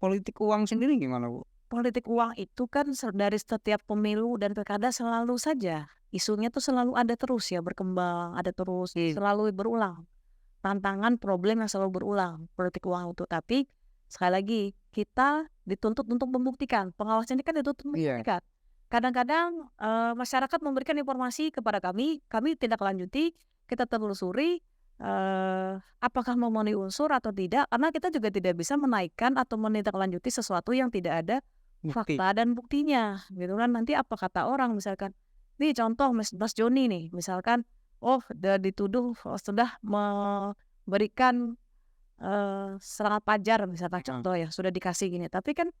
Speaker 1: politik uang sendiri gimana, Bu?
Speaker 2: Politik uang itu kan dari setiap pemilu dan pilkada selalu saja isunya tuh selalu ada terus ya, berkembang, ada terus, selalu berulang. Tantangan problem yang selalu berulang politik uang itu. Tapi sekali lagi kita dituntut untuk membuktikan. Pengawas ini kan dituntut membuktikan. Kadang-kadang masyarakat memberikan informasi kepada kami tindak lanjuti, kita telusuri apakah memenuhi unsur atau tidak, karena kita juga tidak bisa menaikkan atau menindaklanjuti sesuatu yang tidak ada fakta dan buktinya gitu kan. Nanti apa kata orang, misalkan nih contoh Mas Joni nih, misalkan udah dituduh sudah memberikan serangan pajar misalkan contoh ya, sudah dikasih gini, tapi kan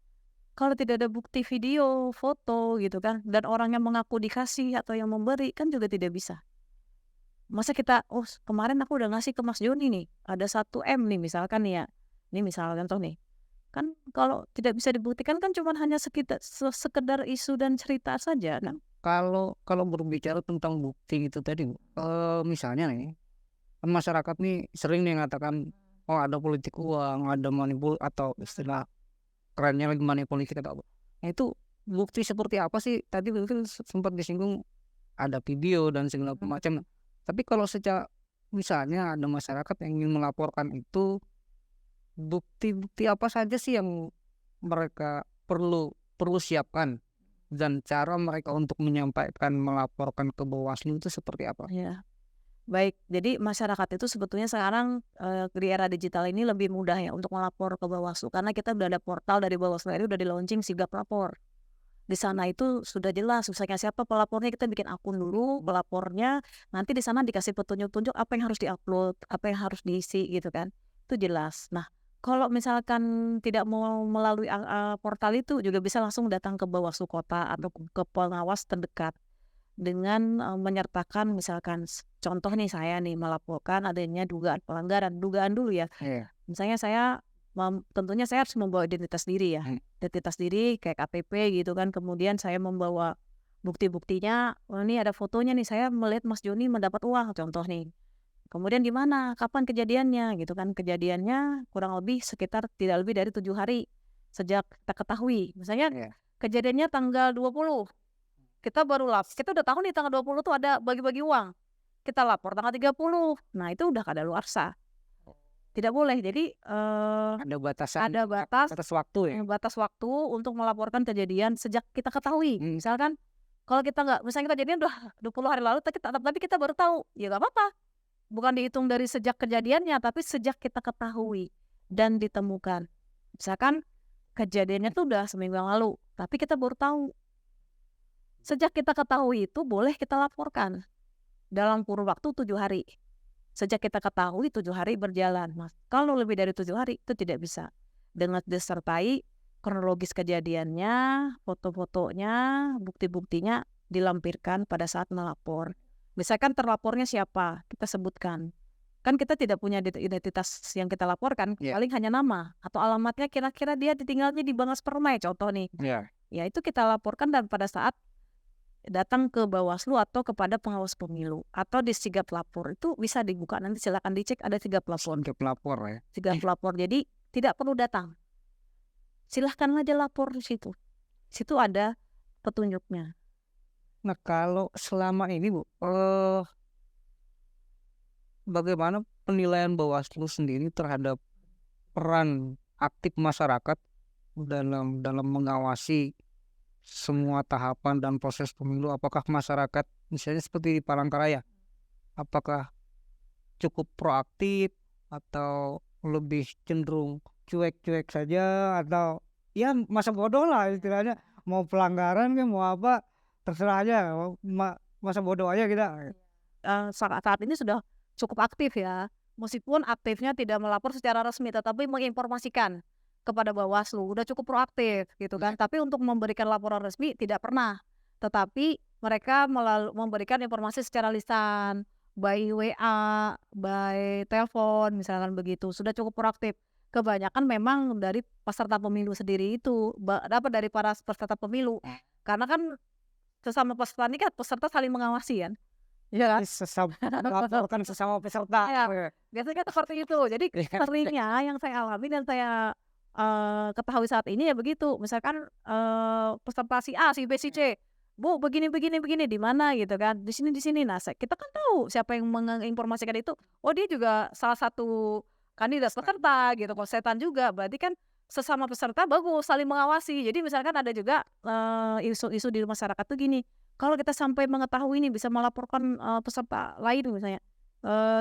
Speaker 2: kalau tidak ada bukti video, foto gitu kan, dan orang yang mengaku dikasih atau yang memberi kan juga tidak bisa. Masa kita, kemarin aku udah ngasih ke Mas Joni nih, ada 1M nih misalkan nih ya, ini misalkan contoh nih, kan kalau tidak bisa dibuktikan kan cuma hanya sekedar isu dan cerita saja kan.
Speaker 1: Kalau berbicara tentang bukti itu tadi, misalnya nih, masyarakat nih sering nih mengatakan, ada politik uang, ada manipulasi atau istilah kerennya lagi manipulasi atau apa. Nah itu bukti seperti apa sih? Tadi mungkin sempat disinggung ada video dan segala macam. Tapi kalau secara misalnya ada masyarakat yang ingin melaporkan itu, bukti-bukti apa saja sih yang mereka perlu siapkan dan cara mereka untuk menyampaikan melaporkan ke Bawaslu itu seperti apa?
Speaker 2: Ya. Baik, jadi masyarakat itu sebetulnya sekarang, di era digital ini lebih mudah ya untuk melapor ke Bawaslu, karena kita udah ada portal dari Bawaslu RI udah di-launching Sigap Lapor. Di sana itu sudah jelas misalnya siapa pelapornya, kita bikin akun dulu, pelapornya, nanti di sana dikasih petunjuk-petunjuk apa yang harus diupload, apa yang harus diisi gitu kan, itu jelas. Nah, kalau misalkan tidak mau melalui portal itu juga bisa langsung datang ke Bawaslu Kota atau ke pengawas terdekat dengan, menyertakan misalkan contoh nih saya nih melaporkan adanya dugaan pelanggaran, dugaan dulu ya.
Speaker 1: Iya.
Speaker 2: Misalnya saya tentunya saya harus membawa identitas diri ya, identitas diri kayak KTP gitu kan, kemudian saya membawa bukti-buktinya, oh ini ada fotonya nih, saya melihat Mas Joni mendapat uang, contoh nih. Kemudian di mana, kapan kejadiannya gitu kan, kejadiannya kurang lebih sekitar tidak lebih dari 7 hari sejak kita ketahui. Misalnya
Speaker 1: Iya.
Speaker 2: kejadiannya tanggal 20, kita baru kita udah tahu nih tanggal 20 tuh ada bagi-bagi uang, kita lapor tanggal 30, nah itu udah kadaluarsa. Tidak boleh. Jadi,
Speaker 1: Ada batasan,
Speaker 2: ada
Speaker 1: batas waktu ya?
Speaker 2: batas waktu untuk melaporkan kejadian sejak kita ketahui. Misalkan kalau kita nggak misalnya kejadian udah 20 hari lalu tapi kita baru tahu, ya nggak apa-apa. Bukan dihitung dari sejak kejadiannya, tapi sejak kita ketahui dan ditemukan. Misalkan kejadiannya tuh udah seminggu yang lalu, tapi kita baru tahu. Sejak kita ketahui itu boleh kita laporkan dalam kurun waktu 7 hari. Sejak kita ketahui 7 hari berjalan, Mas. Kalau lebih dari 7 hari itu tidak bisa. Dengan disertai kronologis kejadiannya, foto-fotonya, bukti-buktinya dilampirkan pada saat melapor. Misalkan terlapornya siapa, kita sebutkan. Kan kita tidak punya identitas yang kita laporkan,
Speaker 1: Iya.
Speaker 2: paling hanya nama atau alamatnya kira-kira dia tinggalnya di Bangas Permai contoh nih.
Speaker 1: Iya.
Speaker 2: Ya itu kita laporkan dan pada saat datang ke Bawaslu atau kepada pengawas pemilu atau di Sigap Lapor itu bisa dibuka, nanti silakan dicek ada Sigap Lapor.
Speaker 1: Untuk pelapor ya.
Speaker 2: Sigap Lapor, jadi tidak perlu datang. Silahkan aja lapor di situ. Situ ada petunjuknya.
Speaker 1: Nah, kalau selama ini Bu, bagaimana penilaian Bawaslu sendiri terhadap peran aktif masyarakat dalam mengawasi semua tahapan dan proses pemilu? Apakah masyarakat misalnya seperti di Palangkaraya, apakah cukup proaktif atau lebih cenderung cuek-cuek saja, atau ya masa bodoh lah istilahnya, mau pelanggaran kan mau apa terserah aja, masa bodoh aja kita.
Speaker 2: Saat ini sudah cukup aktif ya. Meskipun aktifnya tidak melapor secara resmi, tetapi menginformasikan kepada Bawaslu, udah cukup proaktif gitu kan. Tapi untuk memberikan laporan resmi tidak pernah. Tetapi mereka memberikan informasi secara lisan, by WA, by telepon, misalkan begitu. Sudah cukup proaktif. Kebanyakan memang dari peserta pemilu sendiri itu, dapat dari para peserta pemilu. Karena kan sesama peserta ini kan peserta saling mengawasi kan. Iya kan?
Speaker 1: Laporkan sesama peserta.
Speaker 2: Iya. Biasanya kan seperti itu. Jadi seringnya yang saya alami dan saya ketahui saat ini ya begitu. Misalkan peserta si A, si B, si C, Bu begini di mana gitu kan? Di sini. Nah, kita kan tahu siapa yang menginformasikan itu. Oh dia juga salah satu kandidat peserta gitu. Kalau setan juga berarti kan sesama peserta bagus saling mengawasi. Jadi misalkan ada juga isu-isu di masyarakat tuh gini. Kalau kita sampai mengetahui ini bisa melaporkan peserta lain misalnya,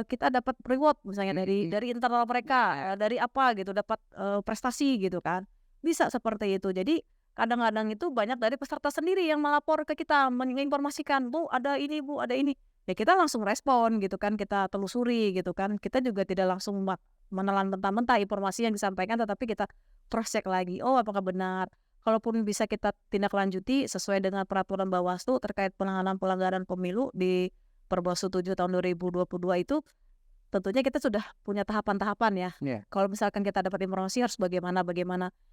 Speaker 2: kita dapat reward misalnya dari internal mereka, dari apa gitu, dapat prestasi gitu kan. Bisa seperti itu. Jadi kadang-kadang itu banyak dari peserta sendiri yang melapor ke kita, menginformasikan, Bu ada ini, Bu ada ini. Ya kita langsung respon gitu kan, kita telusuri gitu kan. Kita juga tidak langsung menelan mentah-mentah informasi yang disampaikan, tetapi kita cross check lagi, oh apakah benar. Kalaupun bisa kita tindak lanjuti sesuai dengan peraturan Bawaslu terkait penanganan pelanggaran pemilu di Perbawaslu 7 tahun 2022 itu, tentunya kita sudah punya tahapan-tahapan ya.
Speaker 1: Yeah.
Speaker 2: Kalau misalkan kita dapat informasi harus bagaimana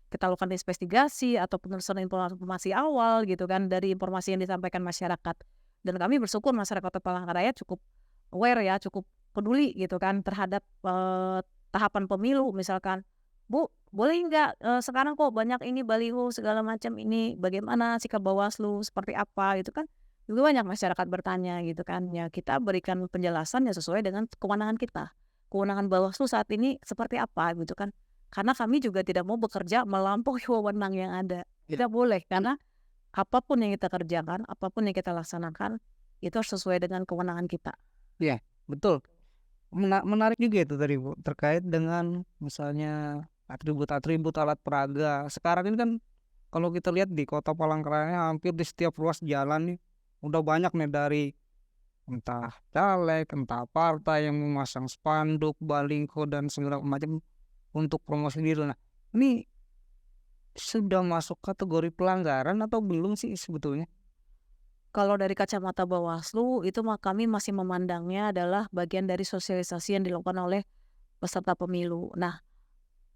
Speaker 2: kita lakukan investigasi atau penelusuran informasi awal gitu kan dari informasi yang disampaikan masyarakat. Dan kami bersyukur masyarakat Palangkaraya cukup aware ya, cukup peduli gitu kan terhadap tahapan pemilu. Misalkan, Bu boleh nggak sekarang kok banyak ini baliho segala macam ini, bagaimana sikap Bawaslu seperti apa gitu kan, juga banyak masyarakat bertanya gitu kan. Ya kita berikan penjelasan ya sesuai dengan kewenangan kita, kewenangan Bawaslu saat ini seperti apa gitu kan, karena kami juga tidak mau bekerja melampaui wewenang yang ada. Tidak boleh, karena apapun yang kita kerjakan, apapun yang kita laksanakan itu harus sesuai dengan kewenangan kita.
Speaker 1: Iya. Betul, menarik juga itu tadi, Bu, terkait dengan misalnya atribut-atribut alat peraga. Sekarang ini kan kalau kita lihat di Kota Palangkaraya hampir di setiap ruas jalan nih, udah banyak nih dari entah caleg, entah partai yang memasang spanduk, baliho, dan segala macam untuk promosi diri. Nah, ini sudah masuk kategori pelanggaran atau belum sih sebetulnya?
Speaker 2: Kalau dari kacamata Bawaslu itu kami masih memandangnya adalah bagian dari sosialisasi yang dilakukan oleh peserta pemilu. Nah,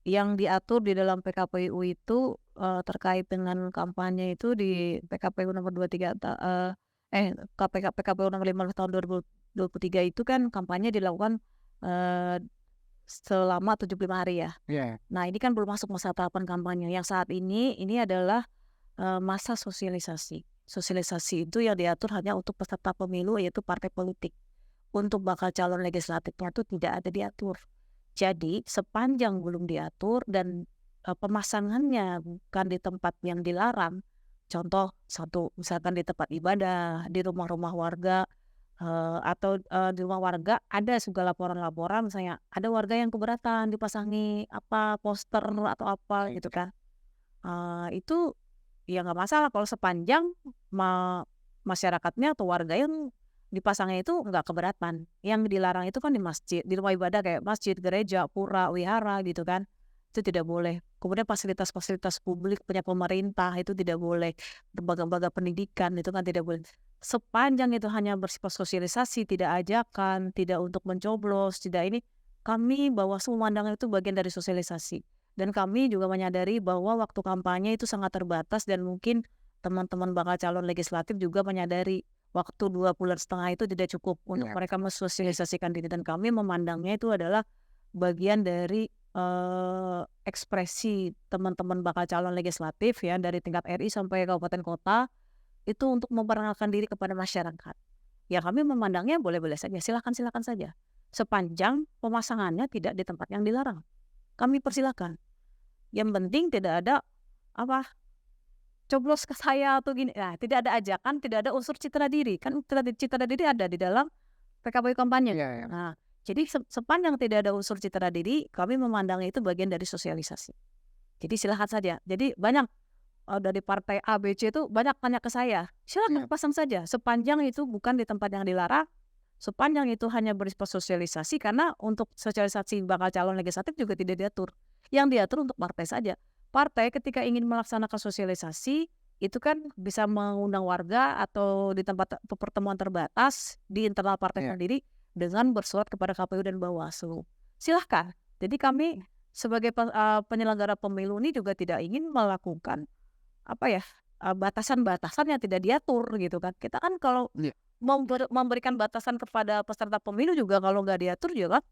Speaker 2: yang diatur di dalam PKPU itu terkait dengan kampanye itu di PKPU nomor 23 PKPU nomor 15 tahun 2023 itu kan kampanye dilakukan eh, selama 75 hari ya.
Speaker 1: Iya.
Speaker 2: Nah, ini kan belum masuk masa tahapan kampanye. Yang saat ini adalah masa sosialisasi. Sosialisasi itu yang diatur hanya untuk peserta pemilu yaitu partai politik. Untuk bakal calon legislatifnya itu tidak ada diatur. Jadi sepanjang belum diatur dan pemasangannya bukan di tempat yang dilarang, contoh satu misalkan di tempat ibadah, di rumah-rumah warga, atau di rumah warga ada juga laporan-laporan misalnya ada warga yang keberatan dipasangi apa poster atau apa gitu kan. Itu ya nggak masalah kalau sepanjang masyarakatnya atau warga yang dipasangnya itu nggak keberatan. Yang dilarang itu kan di masjid, di rumah ibadah kayak masjid, gereja, pura, wihara gitu kan. Itu tidak boleh. Kemudian fasilitas-fasilitas publik punya pemerintah itu tidak boleh. Lembaga-lembaga pendidikan itu kan tidak boleh. Sepanjang itu hanya bersifat sosialisasi, tidak ajakan, tidak untuk mencoblos, tidak ini, kami Bawaslu memandang itu bagian dari sosialisasi. Dan kami juga menyadari bahwa waktu kampanye itu sangat terbatas dan mungkin teman-teman bakal calon legislatif juga menyadari waktu 2,5 bulan itu tidak cukup untuk
Speaker 1: Iya.
Speaker 2: mereka mensosialisasikan diri dan kami memandangnya itu adalah bagian dari ekspresi teman-teman bakal calon legislatif ya dari tingkat RI sampai kabupaten kota itu untuk memperkenalkan diri kepada masyarakat. Ya kami memandangnya boleh-boleh saja, silakan-silakan saja. Sepanjang pemasangannya tidak di tempat yang dilarang. Kami persilakan. Yang penting tidak ada apa coblos ke saya atau gini. Nah, tidak ada ajakan, tidak ada unsur citra diri. Kan citra diri ada di dalam PKPU kampanye.
Speaker 1: Iya, iya.
Speaker 2: Nah, jadi sepanjang tidak ada unsur citra diri, kami memandangnya itu bagian dari sosialisasi. Jadi silakan saja. Jadi banyak dari partai A, B, C itu banyak tanya ke saya. Silakan pasang saja. Sepanjang itu bukan di tempat yang dilarang, sepanjang itu hanya bersifat sosialisasi karena untuk sosialisasi bakal calon legislatif juga tidak diatur. Yang diatur untuk partai saja. Partai ketika ingin melaksanakan sosialisasi itu kan bisa mengundang warga atau di tempat pertemuan terbatas di internal partai
Speaker 1: Iya.
Speaker 2: sendiri dengan bersurat kepada KPU dan Bawaslu. Silahkan. Jadi kami sebagai penyelenggara pemilu ini juga tidak ingin melakukan apa ya batasan-batasan yang tidak diatur gitu kan. Kita kan kalau
Speaker 1: Iya.
Speaker 2: memberikan batasan kepada peserta pemilu juga kalau nggak diatur juga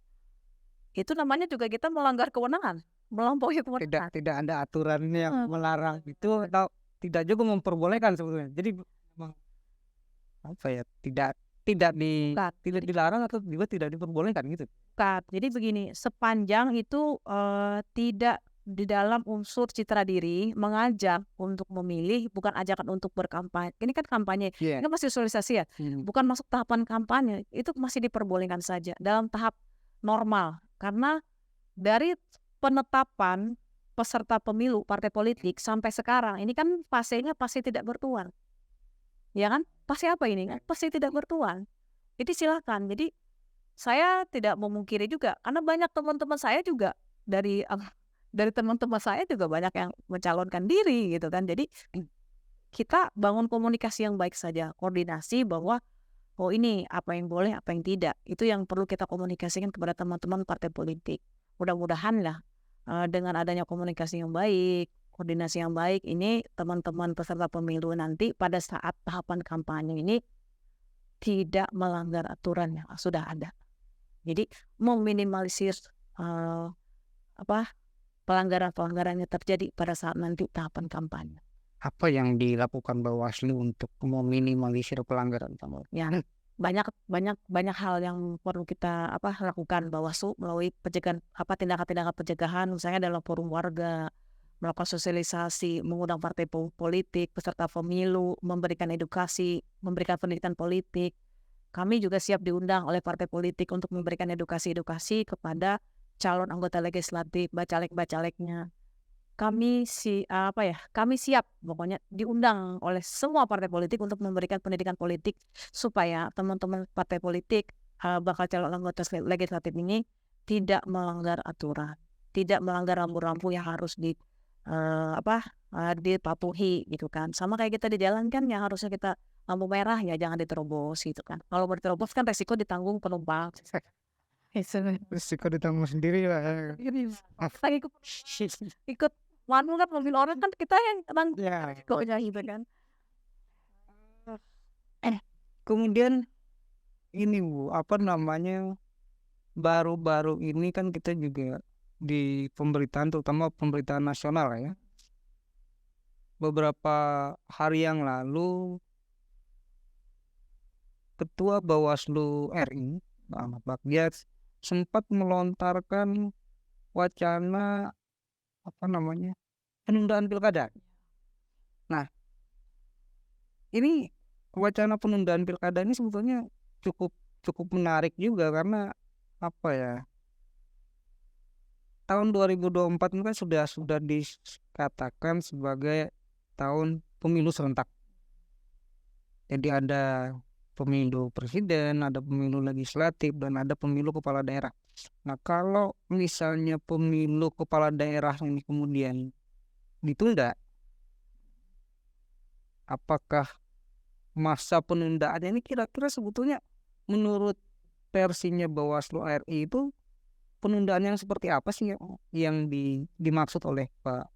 Speaker 2: itu namanya juga kita melanggar kewenangan, melampaui kewenangan.
Speaker 1: Tidak ada aturan yang melarang itu atau tidak juga memperbolehkan sebetulnya. Jadi memang apa ya, tidak tidak di
Speaker 2: Bukan,
Speaker 1: tidak dilarang atau juga tidak diperbolehkan gitu.
Speaker 2: bukan. Jadi begini, sepanjang itu tidak di dalam unsur citra diri mengajak untuk memilih, bukan ajakan untuk berkampanye. Ini kan kampanye,
Speaker 1: Iya.
Speaker 2: ini kan masih sosialisasi ya, bukan masuk tahapan kampanye. Itu masih diperbolehkan saja dalam tahap normal. Karena dari penetapan peserta pemilu partai politik sampai sekarang ini kan fasenya pasti tidak bertuan, ya kan? Pasti apa ini kan? Pasti tidak bertuan. Jadi silakan. Jadi saya tidak memungkiri juga karena banyak teman-teman saya juga dari teman-teman saya juga banyak yang mencalonkan diri gitu kan. Jadi kita bangun komunikasi yang baik saja, koordinasi bahwa oh ini apa yang boleh, apa yang tidak. Itu yang perlu kita komunikasikan kepada teman-teman partai politik. Mudah-mudahan lah dengan adanya komunikasi yang baik, koordinasi yang baik, ini teman-teman peserta pemilu nanti pada saat tahapan kampanye ini tidak melanggar aturan yang sudah ada. Jadi meminimalisir pelanggaran-pelanggaran yang terjadi pada saat nanti tahapan kampanye.
Speaker 1: Apa yang dilakukan Bawaslu untuk meminimalisir pelanggaran tersebut?
Speaker 2: Ya, banyak hal yang perlu kita lakukan Bawaslu melalui tindakan-tindakan pencegahan misalnya dalam forum warga, melakukan sosialisasi, mengundang partai politik, peserta pemilu, memberikan edukasi, memberikan pendidikan politik. kami juga siap diundang oleh partai politik untuk memberikan edukasi-edukasi kepada calon anggota legislatif, bacalek-bacaleknya. Kami siap pokoknya diundang oleh semua partai politik untuk memberikan pendidikan politik supaya teman-teman partai politik, bakal calon anggota legislatif ini tidak melanggar aturan, tidak melanggar rambu-rambu yang harus dipatuhi gitu kan. Sama kayak kita di jalan kan yang harusnya kita lampu merah ya jangan diterobos gitu kan. Kalau mau diterobos kan resiko ditanggung penumpang.
Speaker 1: Risiko ditanggung sendiri lah.
Speaker 2: Kita ikut manual kan mobil orang kan kita yang tanggung
Speaker 1: Ya.
Speaker 2: resikonya gitu kan.
Speaker 1: Kemudian ini Bu, baru-baru ini kan kita juga di pemberitaan, terutama pemberitaan nasional ya. Beberapa hari yang lalu Ketua Bawaslu RI, Pak Ahmad Bagja, sempat melontarkan wacana penundaan pilkada. Nah, ini wacana penundaan pilkada ini sebetulnya cukup menarik juga karena tahun 2024 ini kan sudah dikatakan sebagai tahun pemilu serentak. Jadi ada pemilu presiden, ada pemilu legislatif, dan ada pemilu kepala daerah. Nah, kalau misalnya pemilu kepala daerah ini kemudian ditunda, apakah masa penundaannya ini kira-kira sebetulnya menurut versinya Bawaslu RI itu penundaan yang seperti apa sih yang dimaksud oleh Pak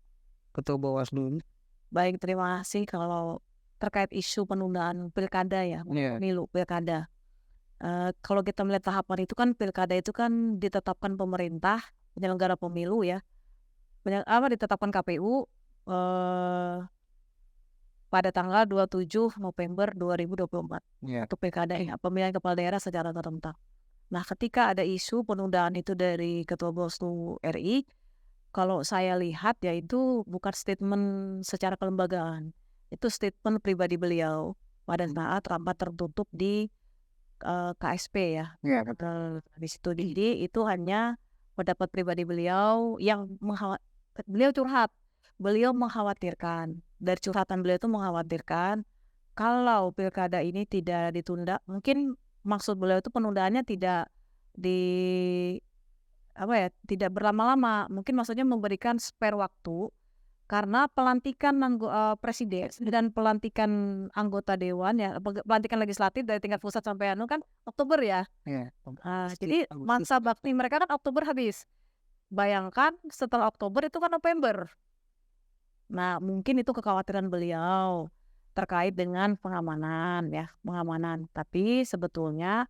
Speaker 1: Ketua Bawaslu ini?
Speaker 2: Baik, terima kasih. Kalau terkait isu penundaan pilkada ya, pemilu pilkada. Kalau kita melihat tahapan itu kan pilkada itu kan ditetapkan pemerintah penyelenggara pemilu ya, ditetapkan KPU pada tanggal 27 November 2024 untuk pilkada ya, pemilihan kepala daerah secara serentak. Nah, ketika ada isu penundaan itu dari Ketua Bawaslu RI, kalau saya lihat ya itu bukan statement secara kelembagaan, itu statement pribadi beliau pada saat rapat tertutup di KSP ya. Di situ jadi itu hanya pendapat pribadi beliau yang beliau curhat. Beliau mengkhawatirkan, dari curhatan beliau itu mengkhawatirkan kalau pilkada ini tidak ditunda, mungkin maksud beliau itu penundaannya tidak tidak berlama-lama, mungkin maksudnya memberikan spare waktu karena pelantikan presiden dan pelantikan anggota dewan ya, pelantikan legislatif dari tingkat pusat sampai kan Oktober ya. Jadi masa bakti mereka kan Oktober habis. Bayangkan setelah Oktober itu kan November. Nah, mungkin itu kekhawatiran beliau terkait dengan pengamanan. Tapi sebetulnya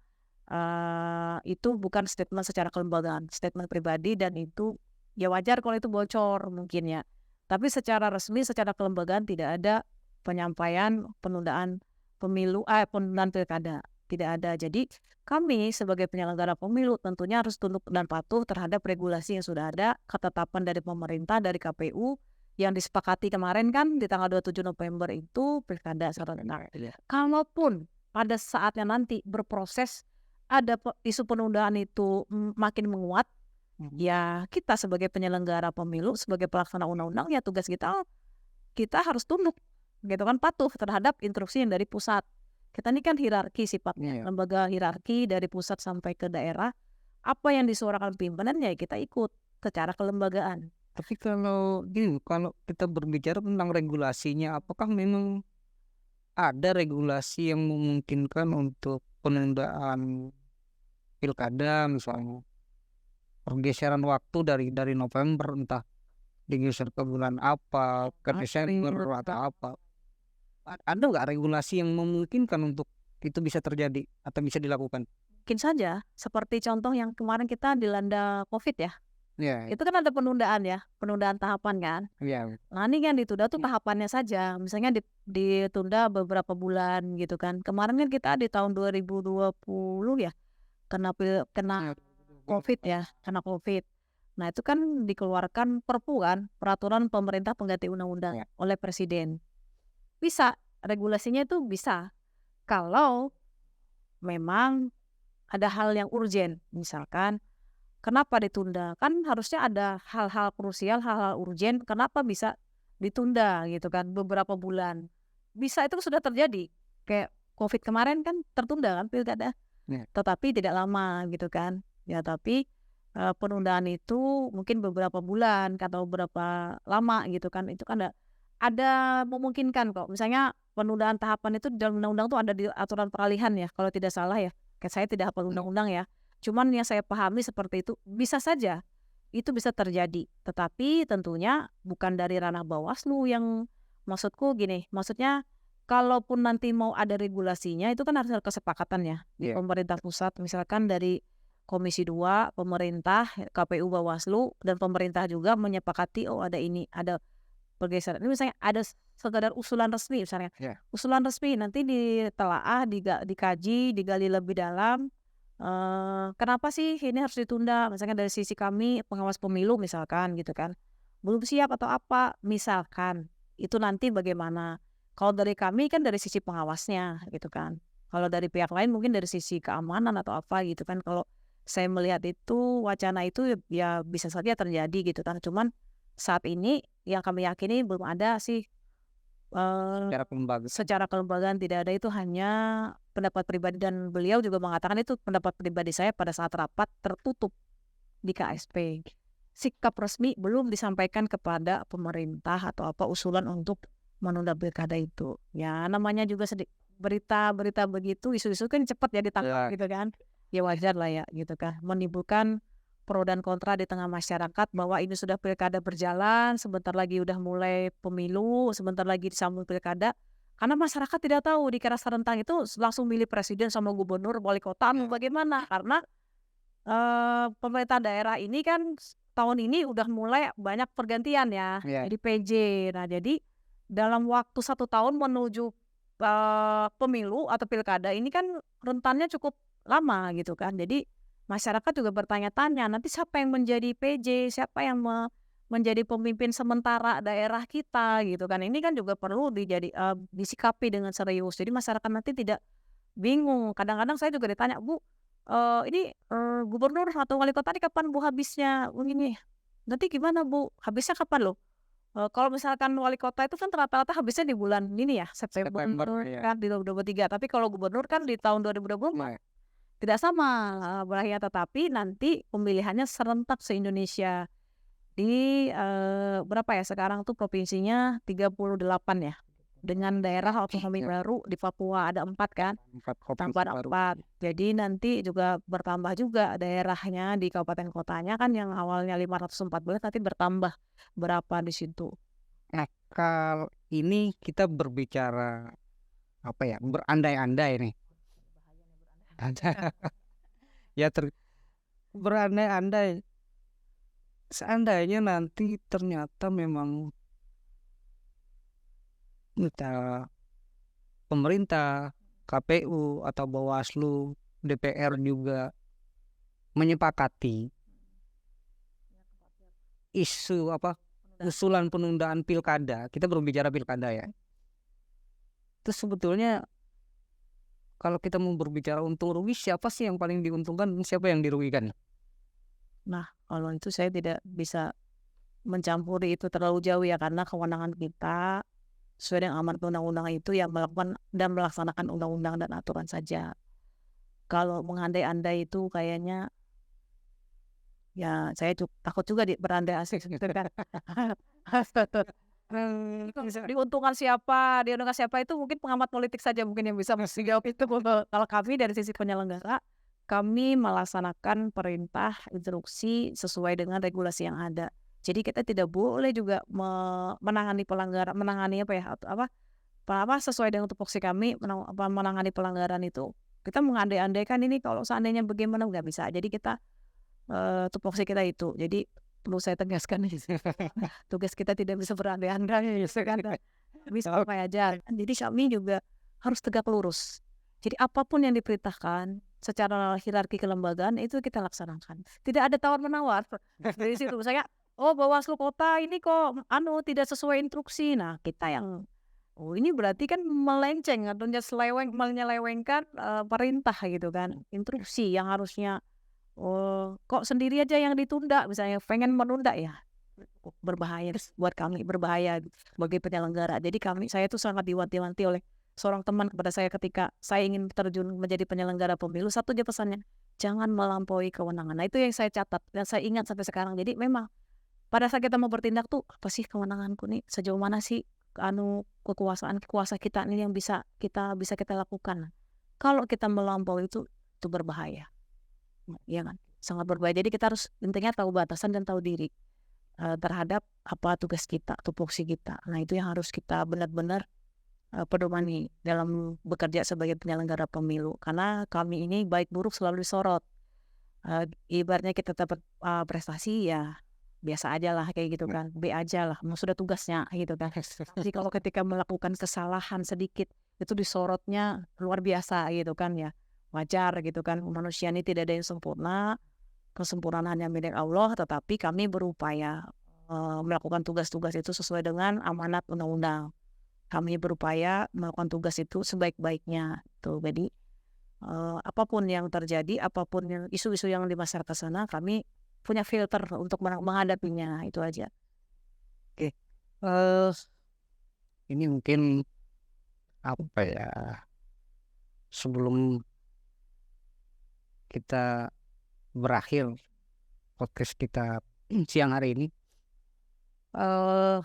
Speaker 2: itu bukan statement secara kelembagaan, statement pribadi, dan itu ya wajar kalau itu bocor mungkin ya. Tapi secara resmi, secara kelembagaan tidak ada penyampaian penundaan penundaan pilkada, tidak ada. Jadi kami sebagai penyelenggara pemilu tentunya harus tunduk dan patuh terhadap regulasi yang sudah ada, ketetapan dari pemerintah, dari KPU yang disepakati kemarin kan di tanggal 27 November itu pilkada serentak. Kalaupun pada saatnya nanti berproses ada isu penundaan itu makin menguat, ya kita sebagai penyelenggara pemilu, sebagai pelaksana undang-undang ya tugas kita harus tunduk gitu kan, patuh terhadap instruksi yang dari pusat. Kita ini kan hierarki sifatnya, lembaga hierarki dari pusat sampai ke daerah. Apa yang disuarakan pimpinan ya kita ikut secara kelembagaan.
Speaker 1: Tapi kalau kita berbicara tentang regulasinya, apakah memang ada regulasi yang memungkinkan untuk penundaan pilkada, misalnya pergeseran waktu dari November entah digeser ke bulan apa, ke Desember atau apa? Ada nggak regulasi yang memungkinkan untuk itu bisa terjadi atau bisa dilakukan?
Speaker 2: Mungkin saja, seperti contoh yang kemarin kita dilanda COVID ya. Itu kan ada penundaan tahapan kan. Nah, ini kan ditunda tuh tahapannya saja. Misalnya ditunda beberapa bulan gitu kan. Kemarin kan kita di tahun 2020 ya kena COVID ya, kena COVID. Nah, itu kan dikeluarkan perpu kan, peraturan pemerintah pengganti undang-undang oleh presiden. Bisa, regulasinya itu bisa. Kalau memang ada hal yang urgen, misalkan kenapa ditunda? Kan harusnya ada hal-hal krusial, hal-hal urgen, kenapa bisa ditunda gitu kan beberapa bulan. Bisa itu sudah terjadi. Kayak Covid kemarin kan tertunda kan pilkada,
Speaker 1: Ya.
Speaker 2: tetapi tidak lama gitu kan. Ya tapi penundaan itu mungkin beberapa bulan atau berapa lama gitu kan. Itu kan ada memungkinkan kok. Misalnya penundaan tahapan itu dalam undang-undang tuh ada di aturan peralihan ya, kalau tidak salah ya. Kayak saya tidak hafal undang-undang ya. Cuman yang saya pahami seperti itu, bisa saja itu bisa terjadi. Tetapi tentunya bukan dari ranah Bawaslu yang maksudku gini, maksudnya kalaupun nanti mau ada regulasinya itu kan harus ada kesepakatan ya di
Speaker 1: Iya.
Speaker 2: pemerintah pusat, misalkan dari Komisi 2, pemerintah, KPU, Bawaslu, dan pemerintah juga menyepakati oh ada ini, ada pergeseran. Ini misalnya ada sekadar usulan resmi misalnya.
Speaker 1: Ya.
Speaker 2: Usulan resmi nanti ditelaah, dikaji, digali lebih dalam. Kenapa sih ini harus ditunda? Misalnya dari sisi kami pengawas pemilu misalkan gitu kan. Belum siap atau apa misalkan. Itu nanti bagaimana? Kalau dari kami kan dari sisi pengawasnya gitu kan. Kalau dari pihak lain mungkin dari sisi keamanan atau apa gitu kan. Kalau saya melihat itu wacana itu ya bisa saja terjadi gitu kan. Cuman saat ini yang kami yakini belum ada sih
Speaker 1: Secara kelembagaan.
Speaker 2: secara kelembagaan tidak ada, itu hanya pendapat pribadi dan beliau juga mengatakan itu pendapat pribadi saya pada saat rapat tertutup di KSP. Sikap resmi belum disampaikan kepada pemerintah atau apa usulan untuk menunda pilkada itu. Ya namanya juga berita-berita begitu, isu-isu kan cepat ya ditangkap
Speaker 1: Ya.
Speaker 2: gitu kan. Ya wajar lah ya gitu kan. Menimbulkan pro dan kontra di tengah masyarakat bahwa ini sudah pilkada berjalan, sebentar lagi udah mulai pemilu, sebentar lagi disambung pilkada. Karena masyarakat tidak tahu di kira serentak itu langsung milih presiden sama gubernur, wali kota, mau bagaimana? Karena pemerintah daerah ini kan tahun ini udah mulai banyak pergantian ya,
Speaker 1: Ya.
Speaker 2: jadi PJ. Nah jadi dalam waktu 1 tahun menuju pemilu atau pilkada ini kan rentannya cukup lama gitu kan. Jadi masyarakat juga bertanya-tanya nanti siapa yang menjadi PJ, siapa yang menjadi pemimpin sementara daerah kita gitu kan. Ini kan juga perlu disikapi dengan serius. Jadi masyarakat nanti tidak bingung. Kadang-kadang saya juga ditanya, Bu, ini gubernur atau wali kota ini kapan Bu habisnya? Ini nanti gimana Bu? Habisnya kapan loh? Kalau misalkan wali kota itu kan rata-rata habisnya di bulan ini ya, September
Speaker 1: September, iya.
Speaker 2: kan di 2023. Tapi kalau gubernur kan di tahun 2024
Speaker 1: Nah,
Speaker 2: tidak sama berakhirnya, tetapi nanti pemilihannya serentak se-Indonesia di berapa ya sekarang tuh provinsinya 38 ya. Dengan daerah otonomi
Speaker 1: Ya.
Speaker 2: baru di Papua ada 4 kan.
Speaker 1: 4 provinsi
Speaker 2: Tambah
Speaker 1: baru.
Speaker 2: 4. Jadi nanti juga bertambah juga daerahnya di kabupaten kotanya kan yang awalnya 514 nanti bertambah berapa di situ.
Speaker 1: Nah, kalau ini kita berbicara apa ya? Berandai-andai nih. Ya berandai-andai. Seandainya nanti ternyata memang entah pemerintah, KPU atau Bawaslu, DPR juga menyepakati isu apa usulan penundaan pilkada, kita berbicara pilkada ya. Terus sebetulnya kalau kita mau berbicara untung rugi, siapa sih yang paling diuntungkan dan siapa yang dirugikan?
Speaker 2: Nah, kalau itu saya tidak bisa mencampuri itu terlalu jauh ya karena kewenangan kita sesuai dengan amanat undang-undang itu yang melakukan dan melaksanakan undang-undang dan aturan saja. Kalau mengandai-andai itu kayaknya ya saya takut juga berandai-andai gitu kan. Diuntungkan siapa itu mungkin pengamat politik saja mungkin yang bisa menjawab itu. Kalau kami dari sisi penyelenggara, kami melaksanakan perintah instruksi sesuai dengan regulasi yang ada. Jadi kita tidak boleh juga menangani pelanggaran, menangani apa sesuai dengan tupoksi kami menangani pelanggaran itu. Kita mengandai-andaikan ini kalau seandainya bagaimana nggak bisa. Jadi kita tupoksi kita itu. Jadi perlu saya tegaskan tugas kita tidak bisa berandai-andai bisa apa aja. Jadi kami juga harus tegak lurus. Jadi apapun yang diperintahkan secara hierarki kelembagaan itu kita laksanakan. Tidak ada tawar-menawar. Dari situ misalnya, oh Bawaslu kota ini kok tidak sesuai instruksi. Nah, kita yang Oh, ini berarti kan melenceng atau menyelewengkan, perintah gitu kan, instruksi yang harusnya, kok sendiri aja yang ditunda misalnya pengen menunda ya, berbahaya buat kami, berbahaya sebagai penyelenggara. Jadi saya tuh sangat diwanti-wanti oleh seorang teman kepada saya ketika saya ingin terjun menjadi penyelenggara pemilu, satu aja pesannya, "Jangan melampaui kewenangan." Nah, itu yang saya catat dan saya ingat sampai sekarang. Jadi memang pada saat kita mau bertindak tuh, apa sih kewenanganku nih, sejauh mana sih kekuasaan kita nih yang bisa kita lakukan. Kalau kita melampaui itu berbahaya, ya kan? Sangat berbahaya. Jadi kita harus intinya tahu batasan dan tahu diri, terhadap apa tugas kita, tupoksi kita. Nah, itu yang harus kita benar-benar, pedomani dalam bekerja sebagai penyelenggara pemilu. Karena kami ini baik buruk selalu disorot. Ibaratnya kita dapat, prestasi ya biasa aja lah kayak gitu kan, B aja lah, emang sudah tugasnya gitu kan. Tapi kalau ketika melakukan kesalahan sedikit, itu disorotnya luar biasa gitu kan ya. Wajar gitu kan, manusia ini tidak ada yang sempurna, kesempurnaan hanya milik Allah, tetapi kami berupaya, melakukan tugas-tugas itu sesuai dengan amanat undang-undang. Kami berupaya melakukan tugas itu sebaik-baiknya, tuh. Jadi, apapun yang terjadi, apapun yang isu-isu yang di masyarakat sana, kami punya filter untuk menghadapinya, itu aja.
Speaker 1: Oke, eh ini mungkin apa ya, sebelum kita berakhir podcast kita siang hari ini, eh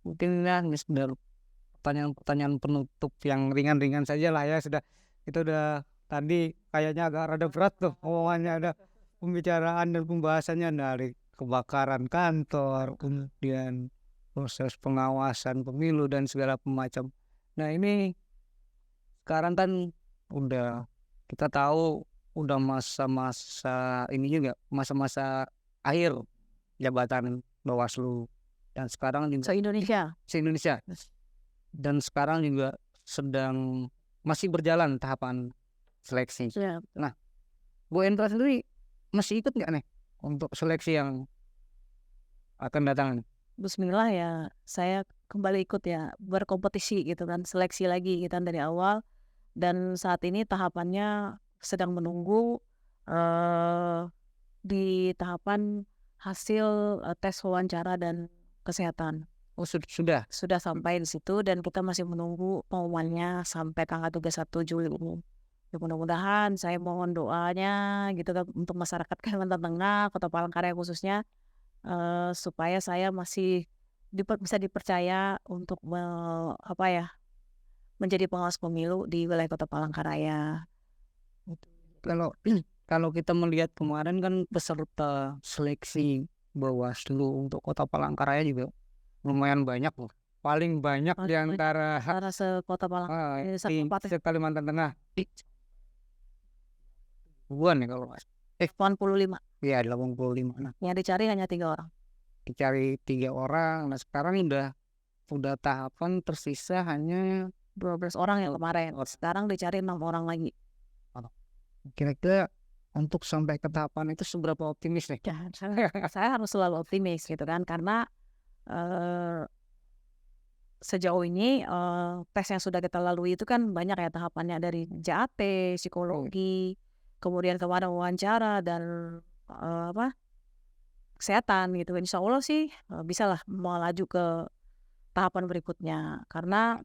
Speaker 1: mungkin ya ini sudah pertanyaan-pertanyaan penutup yang ringan-ringan saja lah ya. Kita udah tadi kayaknya agak rada berat tuh omongannya, ada pembicaraan dan pembahasannya dari kebakaran kantor, kemudian proses pengawasan pemilu dan segala macam. Nah, ini sekarang kan udah kita tahu udah masa-masa ini juga, masa-masa akhir jabatan Bawaslu, dan sekarang juga
Speaker 2: Se-Indonesia.
Speaker 1: se-Indonesia, dan sekarang juga sedang masih berjalan tahapan seleksi.
Speaker 2: Ya,
Speaker 1: Nah, Bu Endra sendiri masih ikut nggak nih untuk seleksi yang akan datang nih?
Speaker 2: bismillah ya, saya kembali ikut ya, berkompetisi gitu kan, seleksi lagi gitu kan dari awal. Dan saat ini tahapannya sedang menunggu, di tahapan hasil, tes wawancara dan kesehatan.
Speaker 1: Oh, sudah.
Speaker 2: Sudah sampai di situ dan kita masih menunggu pengumumannya sampai tanggal 31 Juli ini. Ya mudah-mudahan saya mohon doanya gitu kan untuk masyarakat Kalimantan Tengah, Kota Palangkaraya khususnya, supaya saya masih bisa dipercaya untuk menjadi pengawas pemilu di wilayah Kota Palangkaraya.
Speaker 1: Kalau kalau kita melihat kemarin kan peserta seleksi Bawaslu untuk Kota Palangkaraya juga lumayan banyak loh. Paling banyak di antara
Speaker 2: Antara sekota Palangkaraya,
Speaker 1: di
Speaker 2: Kabupaten
Speaker 1: Kalimantan Tengah. Ribuan ya kalau nggak salah.
Speaker 2: 85.
Speaker 1: Iya, 85. Nah,
Speaker 2: Yang dicari hanya 3 orang.
Speaker 1: dicari 3 orang. Nah, sekarang udah tahapan tersisa hanya
Speaker 2: 12 orang yang kemarin. Sekarang dicari 6 orang lagi.
Speaker 1: kira-kira untuk sampai ke tahapan itu seberapa optimis nih?
Speaker 2: Ya, saya harus selalu optimis gitu kan karena eh, sejauh ini tes yang sudah kita lalui itu kan banyak ya tahapannya, dari JAT, psikologi, kemudian kemarin wawancara dan kesehatan gitu. Insya Allah sih bisalah melaju ke tahapan berikutnya karena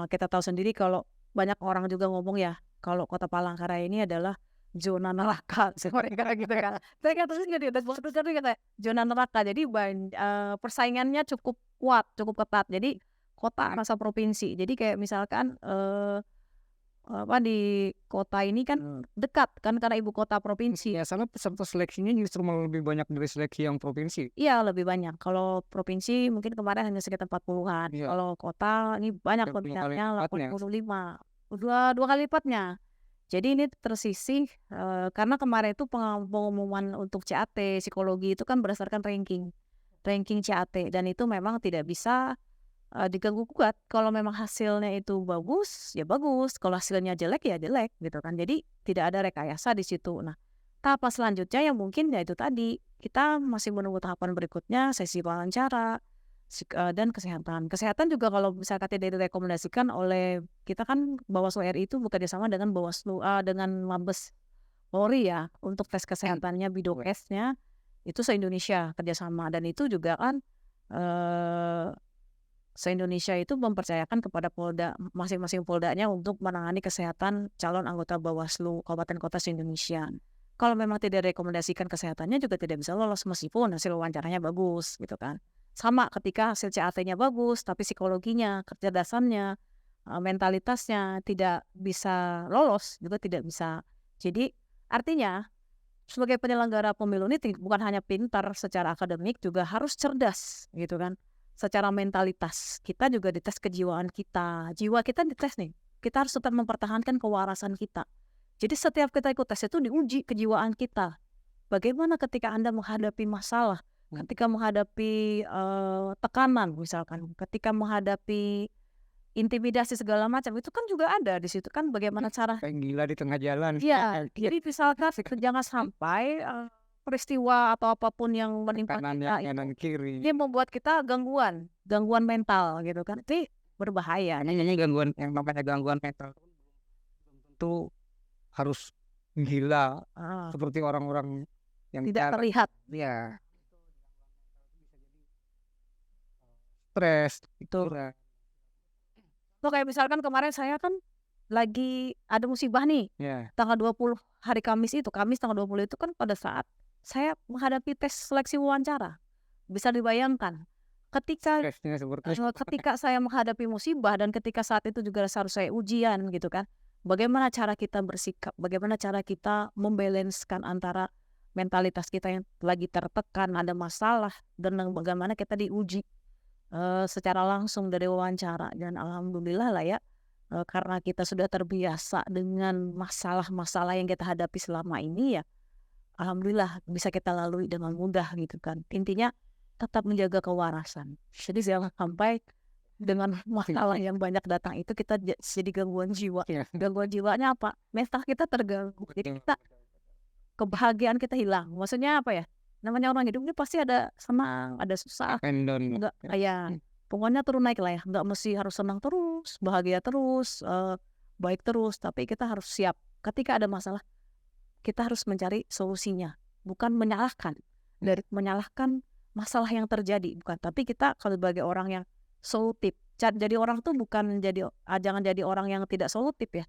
Speaker 2: kita tahu sendiri kalau banyak orang juga ngomong ya kalau Kota Palangkaraya ini adalah zona neraka mereka gitu kan. Mereka terus kata zona neraka. Jadi persaingannya cukup kuat, cukup ketat. Jadi kota rasa provinsi. Jadi kayak misalkan di kota ini kan dekat kan karena ibu kota provinsi.
Speaker 1: Ya, sana peserta seleksinya justru malah lebih banyak dari seleksi yang provinsi.
Speaker 2: Iya, lebih banyak. Kalau provinsi mungkin kemarin hanya sekitar 40-an.
Speaker 1: Iya.
Speaker 2: Kalau kota ini banyak
Speaker 1: 25 kali
Speaker 2: peminatnya,
Speaker 1: lipatnya.
Speaker 2: 85. Dua kali lipatnya. Jadi ini tersisih karena kemarin itu pengumuman untuk CAT psikologi itu kan berdasarkan ranking CAT dan itu memang tidak bisa diganggu gugat. Kalau memang hasilnya itu bagus, ya bagus. Kalau hasilnya jelek, ya jelek gitu kan. Jadi tidak ada rekayasa di situ. Nah, tahapan selanjutnya yang mungkin ya itu tadi, kita masih menunggu tahapan berikutnya, sesi wawancara, dan kesehatan. Kesehatan juga kalau misalkan tidak direkomendasikan oleh kita kan Bawaslu RI itu bekerjasama dengan dengan Mabes Polri ya untuk tes kesehatannya Bidokesnya itu se-Indonesia kerjasama dan itu juga kan eh, se-Indonesia itu mempercayakan kepada Polda masing-masing Poldanya untuk menangani kesehatan calon anggota Bawaslu kabupaten kota se-Indonesia. Kalau memang tidak direkomendasikan kesehatannya juga tidak bisa lolos meskipun hasil wawancaranya bagus gitu kan. Sama ketika hasil CAT-nya bagus tapi psikologinya, kecerdasannya, mentalitasnya tidak bisa lolos juga tidak bisa. Jadi artinya sebagai penyelenggara pemilu ini bukan hanya pintar secara akademik juga harus cerdas gitu kan. Secara mentalitas kita juga dites kejiwaan kita. Jiwa kita dites nih. Kita harus tetap mempertahankan kewarasan kita. Jadi setiap kita ikut tes itu diuji kejiwaan kita. Bagaimana ketika Anda menghadapi masalah, ketika menghadapi tekanan misalkan, ketika menghadapi intimidasi segala macam itu kan juga ada di situ kan bagaimana cara
Speaker 1: Kayak gila di tengah jalan.
Speaker 2: Iya, jadi misalkan jangan sampai peristiwa atau apapun yang menimpa
Speaker 1: Kanan
Speaker 2: kita itu
Speaker 1: kanan kiri.
Speaker 2: dia membuat kita gangguan mental gitu kan. Itu berbahaya.
Speaker 1: Ini gangguan yang namanya gangguan mental itu harus gila seperti orang-orang yang
Speaker 2: Tidak terlihat.
Speaker 1: ya stres
Speaker 2: Itu.
Speaker 1: pikiran.
Speaker 2: Tuh kayak misalkan kemarin saya kan lagi ada musibah nih.
Speaker 1: Ya,
Speaker 2: Tanggal 20 hari Kamis tanggal 20 itu kan pada saat saya menghadapi tes seleksi wawancara. Bisa dibayangkan ketika
Speaker 1: stresnya seperti
Speaker 2: ketika saya menghadapi musibah dan ketika saat itu juga harus saya ujian gitu kan. Bagaimana cara kita bersikap, bagaimana cara kita membalanskan antara mentalitas kita yang lagi tertekan, ada masalah, dan bagaimana kita diuji secara langsung dari wawancara. Dan alhamdulillah lah ya, karena kita sudah terbiasa dengan masalah-masalah yang kita hadapi selama ini ya, alhamdulillah bisa kita lalui dengan mudah gitu kan. Intinya tetap menjaga kewarasan. Jadi jangan sampai dengan masalah yang banyak datang itu kita jadi gangguan jiwa.
Speaker 1: ya.
Speaker 2: Gangguan jiwanya apa? Mental kita terganggu. Jadi kita kebahagiaan kita hilang. Maksudnya apa ya? Namanya orang hidup ini pasti ada senang, ada susah.
Speaker 1: And down.
Speaker 2: Enggak kayak pokoknya turun naik lah ya. Enggak mesti harus senang terus, bahagia terus, baik terus. Tapi kita harus siap. Ketika ada masalah, kita harus mencari solusinya. Bukan menyalahkan. Dari menyalahkan masalah yang terjadi. Bukan. Tapi kita kalau sebagai orang yang solutif. Jadi orang tuh bukan jangan jadi orang yang tidak solutif ya.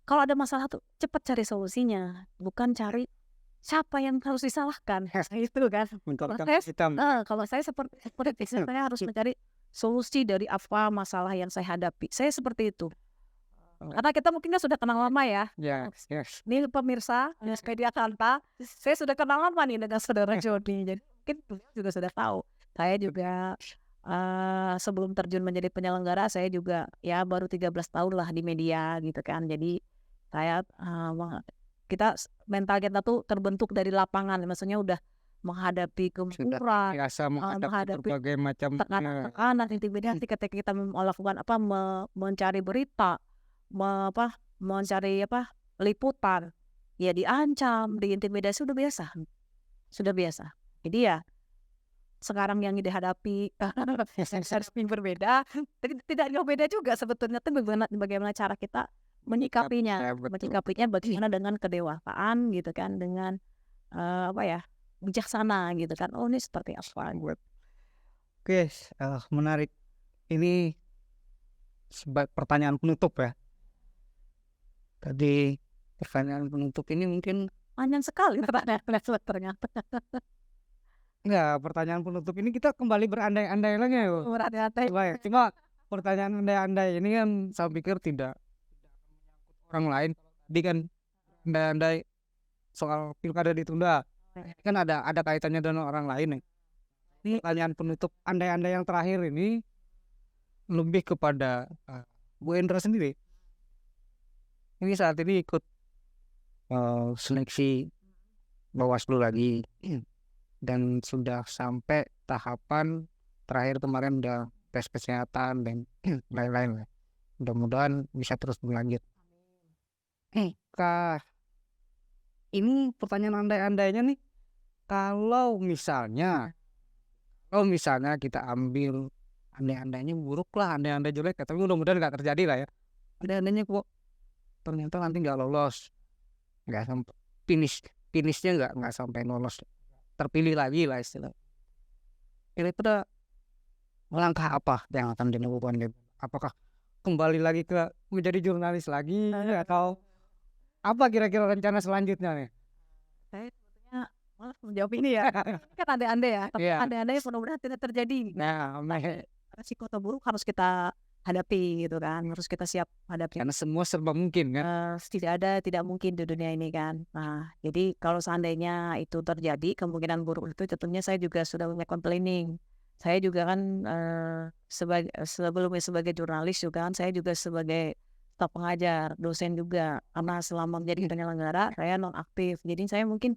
Speaker 2: Kalau ada masalah tuh cepat cari solusinya. Bukan cari siapa yang harus disalahkan. Itu kan. Kalau saya seperti saya harus mencari solusi dari apa masalah yang saya hadapi. Saya seperti itu. Karena kita mungkin sudah kenal lama ya.
Speaker 1: Yes.
Speaker 2: Ini pemirsa Media Kanta, saya sudah kenal lama nih dengan saudara Jody. Jadi mungkin beliau juga sudah tahu. Saya juga sebelum terjun menjadi penyelenggara, saya juga ya baru 13 tahun lah di media gitu kan. Jadi saya mental kita tuh terbentuk dari lapangan, maksudnya udah menghadapi gempuran,
Speaker 1: biasa menghadapi berbagai macam
Speaker 2: tekanan, intimidasi ketika kita melakukan mencari berita, mencari liputan, ya diancam, diintimidasi sudah biasa. Jadi ya sekarang yang dihadapi yang berbeda, tidak jauh beda juga sebetulnya. Itu bagaimana cara kita menyikapinya bagaimana dengan kedewasaan gitu kan, dengan bijaksana gitu kan. Oh ini seperti apa buat.
Speaker 1: Oke, menarik. Ini sebagai pertanyaan penutup ya. Tadi pertanyaan penutup ini mungkin
Speaker 2: panjang sekali pertanyaan ternyata.
Speaker 1: Enggak, pertanyaan penutup ini kita kembali berandai-andai lagi ya.
Speaker 2: Berandai-andai.
Speaker 1: Cuma pertanyaan andai-andai ini kan saya pikir tidak orang lain. Tadi kan andai-andai soal pilkada ditunda. Kan ada kaitannya dengan orang lain nih. Ini pertanyaan penutup andai-andai yang terakhir ini lebih kepada Bu Endra sendiri. Ini saat ini ikut seleksi Bawaslu lagi dan sudah sampai tahapan terakhir kemarin udah tes kesehatan dan lain-lain. Mudah-mudahan bisa terus berlanjut. Ini pertanyaan andai-andainya nih, kalau misalnya kita ambil andai-andainya buruk lah, andai-andai jelek ya, tapi mudah-mudahan nggak terjadi lah ya. Andai-andainya kok ternyata nanti nggak lolos, nggak sampai finishnya nggak sampai lolos, terpilih lagi lah istilah. Kira-kira langkah apa yang akan dilakukan gitu? Apakah kembali lagi ke menjadi jurnalis lagi atau apa kira-kira rencana selanjutnya nih?
Speaker 2: Saya sebetulnya malas menjawab ini ya. Ini kan andai-andai ya, tapi
Speaker 1: Iya.
Speaker 2: andai-andai mudah-mudahan tidak terjadi.
Speaker 1: Nah,
Speaker 2: Resiko terburuk harus kita hadapi gitu kan, harus kita siap hadapi.
Speaker 1: karena semua serba mungkin kan.
Speaker 2: Tidak mungkin di dunia ini kan. Nah, jadi kalau seandainya itu terjadi, kemungkinan buruk itu tentunya saya juga sudah melakukan planning. Saya juga kan sebelumnya sebagai jurnalis juga kan, saya juga sebagai staf pengajar, dosen juga. Karena selama menjadi penyelenggara, saya nonaktif. Jadi saya mungkin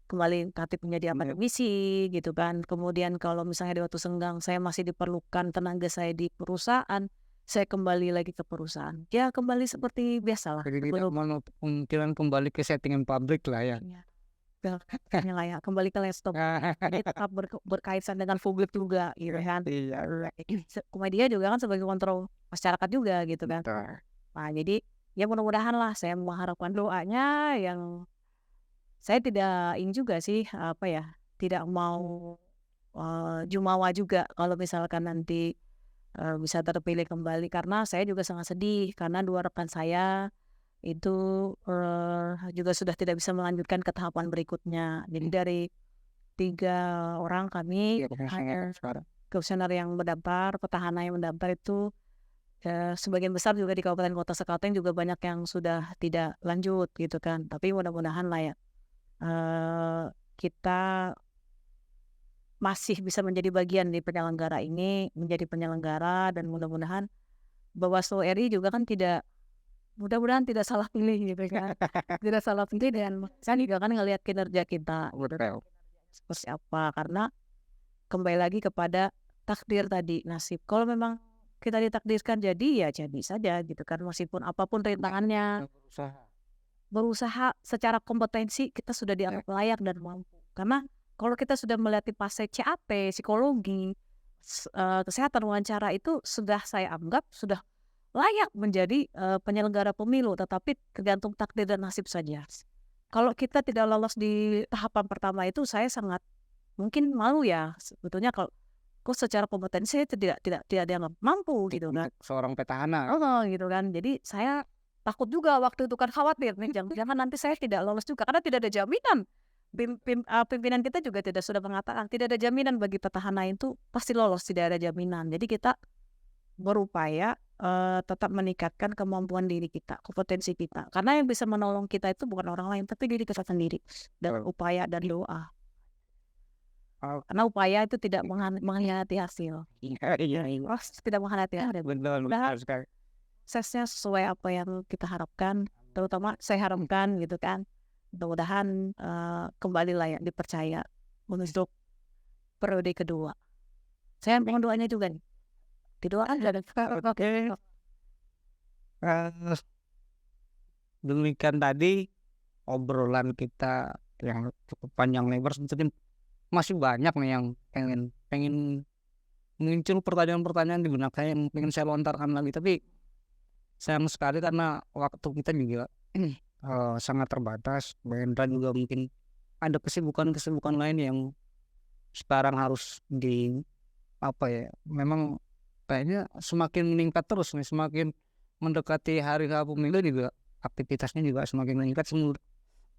Speaker 2: kembali aktif menjadi akademisi gitu kan. Kemudian kalau misalnya di waktu senggang saya masih diperlukan tenaga saya di perusahaan, saya kembali lagi ke perusahaan. Ya kembali seperti biasa lah.
Speaker 1: Jadi tidak menutup kemungkinan kembali ke settingan pabrik lah ya.
Speaker 2: Kayaknya lah ya, kembali ke laptop. Jadi tetap berkaitan dengan publik juga gitu kan.
Speaker 1: Iya.
Speaker 2: Komedia juga kan sebagai kontrol masyarakat juga gitu kan. Nah jadi ya mudah-mudahan lah, saya mengharapkan doanya yang saya tidak ini juga sih tidak mau jumawa juga kalau misalkan nanti bisa terpilih kembali, karena saya juga sangat sedih karena 2 rekan saya itu juga sudah tidak bisa melanjutkan ke tahapan berikutnya. Jadi dari 3 orang kami komisioner yang mendaftar, petahana yang mendaftar itu sebagian besar juga di kabupaten kota Sekateng juga banyak yang sudah tidak lanjut gitu kan. Tapi mudah-mudahan lah ya kita masih bisa menjadi bagian di penyelenggara ini, menjadi penyelenggara, dan mudah-mudahan Bawaslu RI juga kan mudah-mudahan tidak salah pilih gitu kan. Tidak salah pilih, dan saya juga kan ngelihat kinerja kita seperti apa, karena kembali lagi kepada takdir tadi, nasib. Kalau memang kita ditakdirkan jadi ya jadi saja gitu kan, meskipun apapun rintangannya, berusaha secara kompetensi kita sudah dianggap layak dan mampu. Karena kalau kita sudah melatih fase CAT, psikologi, kesehatan, wawancara, itu sudah saya anggap sudah layak menjadi penyelenggara pemilu, tetapi tergantung takdir dan nasib saja. Kalau kita tidak lolos di tahapan pertama itu, saya sangat mungkin malu ya sebetulnya, kalau kok secara kompetensi saya tidak dianggap mampu gitu kan.
Speaker 1: Seorang petahana.
Speaker 2: Gitu kan. Jadi saya takut juga waktu itu kan, khawatir nih jangan nanti saya tidak lolos juga, karena tidak ada jaminan. Pimpinan kita juga sudah mengatakan tidak ada jaminan bagi petahana itu pasti lolos, tidak ada jaminan. Jadi kita berupaya tetap meningkatkan kemampuan diri kita, kompetensi kita, karena yang bisa menolong kita itu bukan orang lain tapi diri kita sendiri, dan upaya dan doa. Karena upaya itu tidak mengkhianati hasil. Tidak mengkhianati hasil.
Speaker 1: Benar sekali.
Speaker 2: Suksesnya sesuai apa yang kita harapkan, terutama saya harapkan gitu kan. Mudah-mudahan kembali layak dipercaya untuk periode kedua. Saya mohon doanya juga nih. Didoakan dan
Speaker 1: Oke. Demikian tadi obrolan kita yang cukup panjang lebar. Sebetulnya masih banyak nih yang pengen muncul pertanyaan-pertanyaan di benak saya yang pengen saya lontarkan lagi, tapi sayang sekali karena waktu kita juga sangat terbatas. Mbak Hendra juga mungkin ada kesibukan lain yang sekarang harus memang kayaknya semakin meningkat terus nih, semakin mendekati hari pemilu juga aktivitasnya juga semakin meningkat.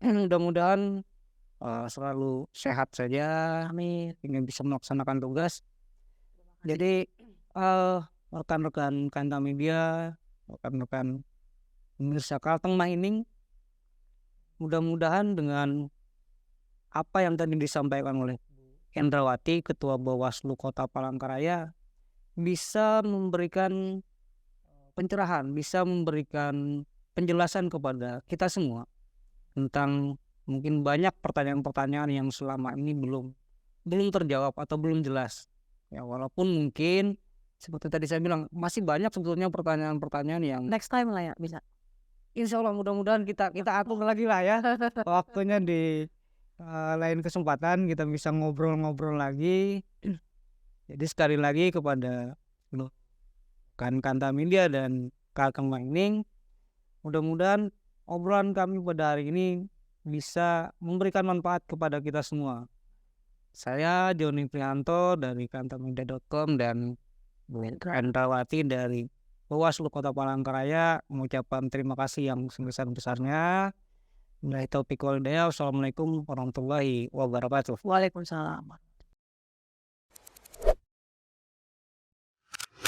Speaker 1: Mudah-mudahan selalu sehat saja,
Speaker 2: amin.
Speaker 1: ingin bisa melaksanakan tugas. Jadi rekan-rekan Kanta Media, rekan-rekan pemirsa Kalteng Mahining, mudah-mudahan dengan apa yang tadi disampaikan oleh Hendrawati, Ketua Bawaslu Kota Palangkaraya, bisa memberikan pencerahan, bisa memberikan penjelasan kepada kita semua tentang mungkin banyak pertanyaan-pertanyaan yang selama ini belum terjawab atau belum jelas. Ya, walaupun mungkin seperti tadi saya bilang masih banyak sebetulnya pertanyaan-pertanyaan yang
Speaker 2: Next time lah ya bisa.
Speaker 1: Insya Allah mudah-mudahan kita atur lagi lah ya waktunya di lain kesempatan kita bisa ngobrol-ngobrol lagi. Jadi sekali lagi kepada Kan Kanta Media dan Kakang Maining. Mudah-mudahan obrolan kami pada hari ini bisa memberikan manfaat kepada kita semua. Saya Joni Prihanto dari kantamedia.com dan Bu Endrawati dari Bawaslu Kota Palangkaraya mengucapkan terima kasih yang sebesar-besarnya. Wassalamualaikum warahmatullahi wabarakatuh.
Speaker 2: Waalaikumsalam.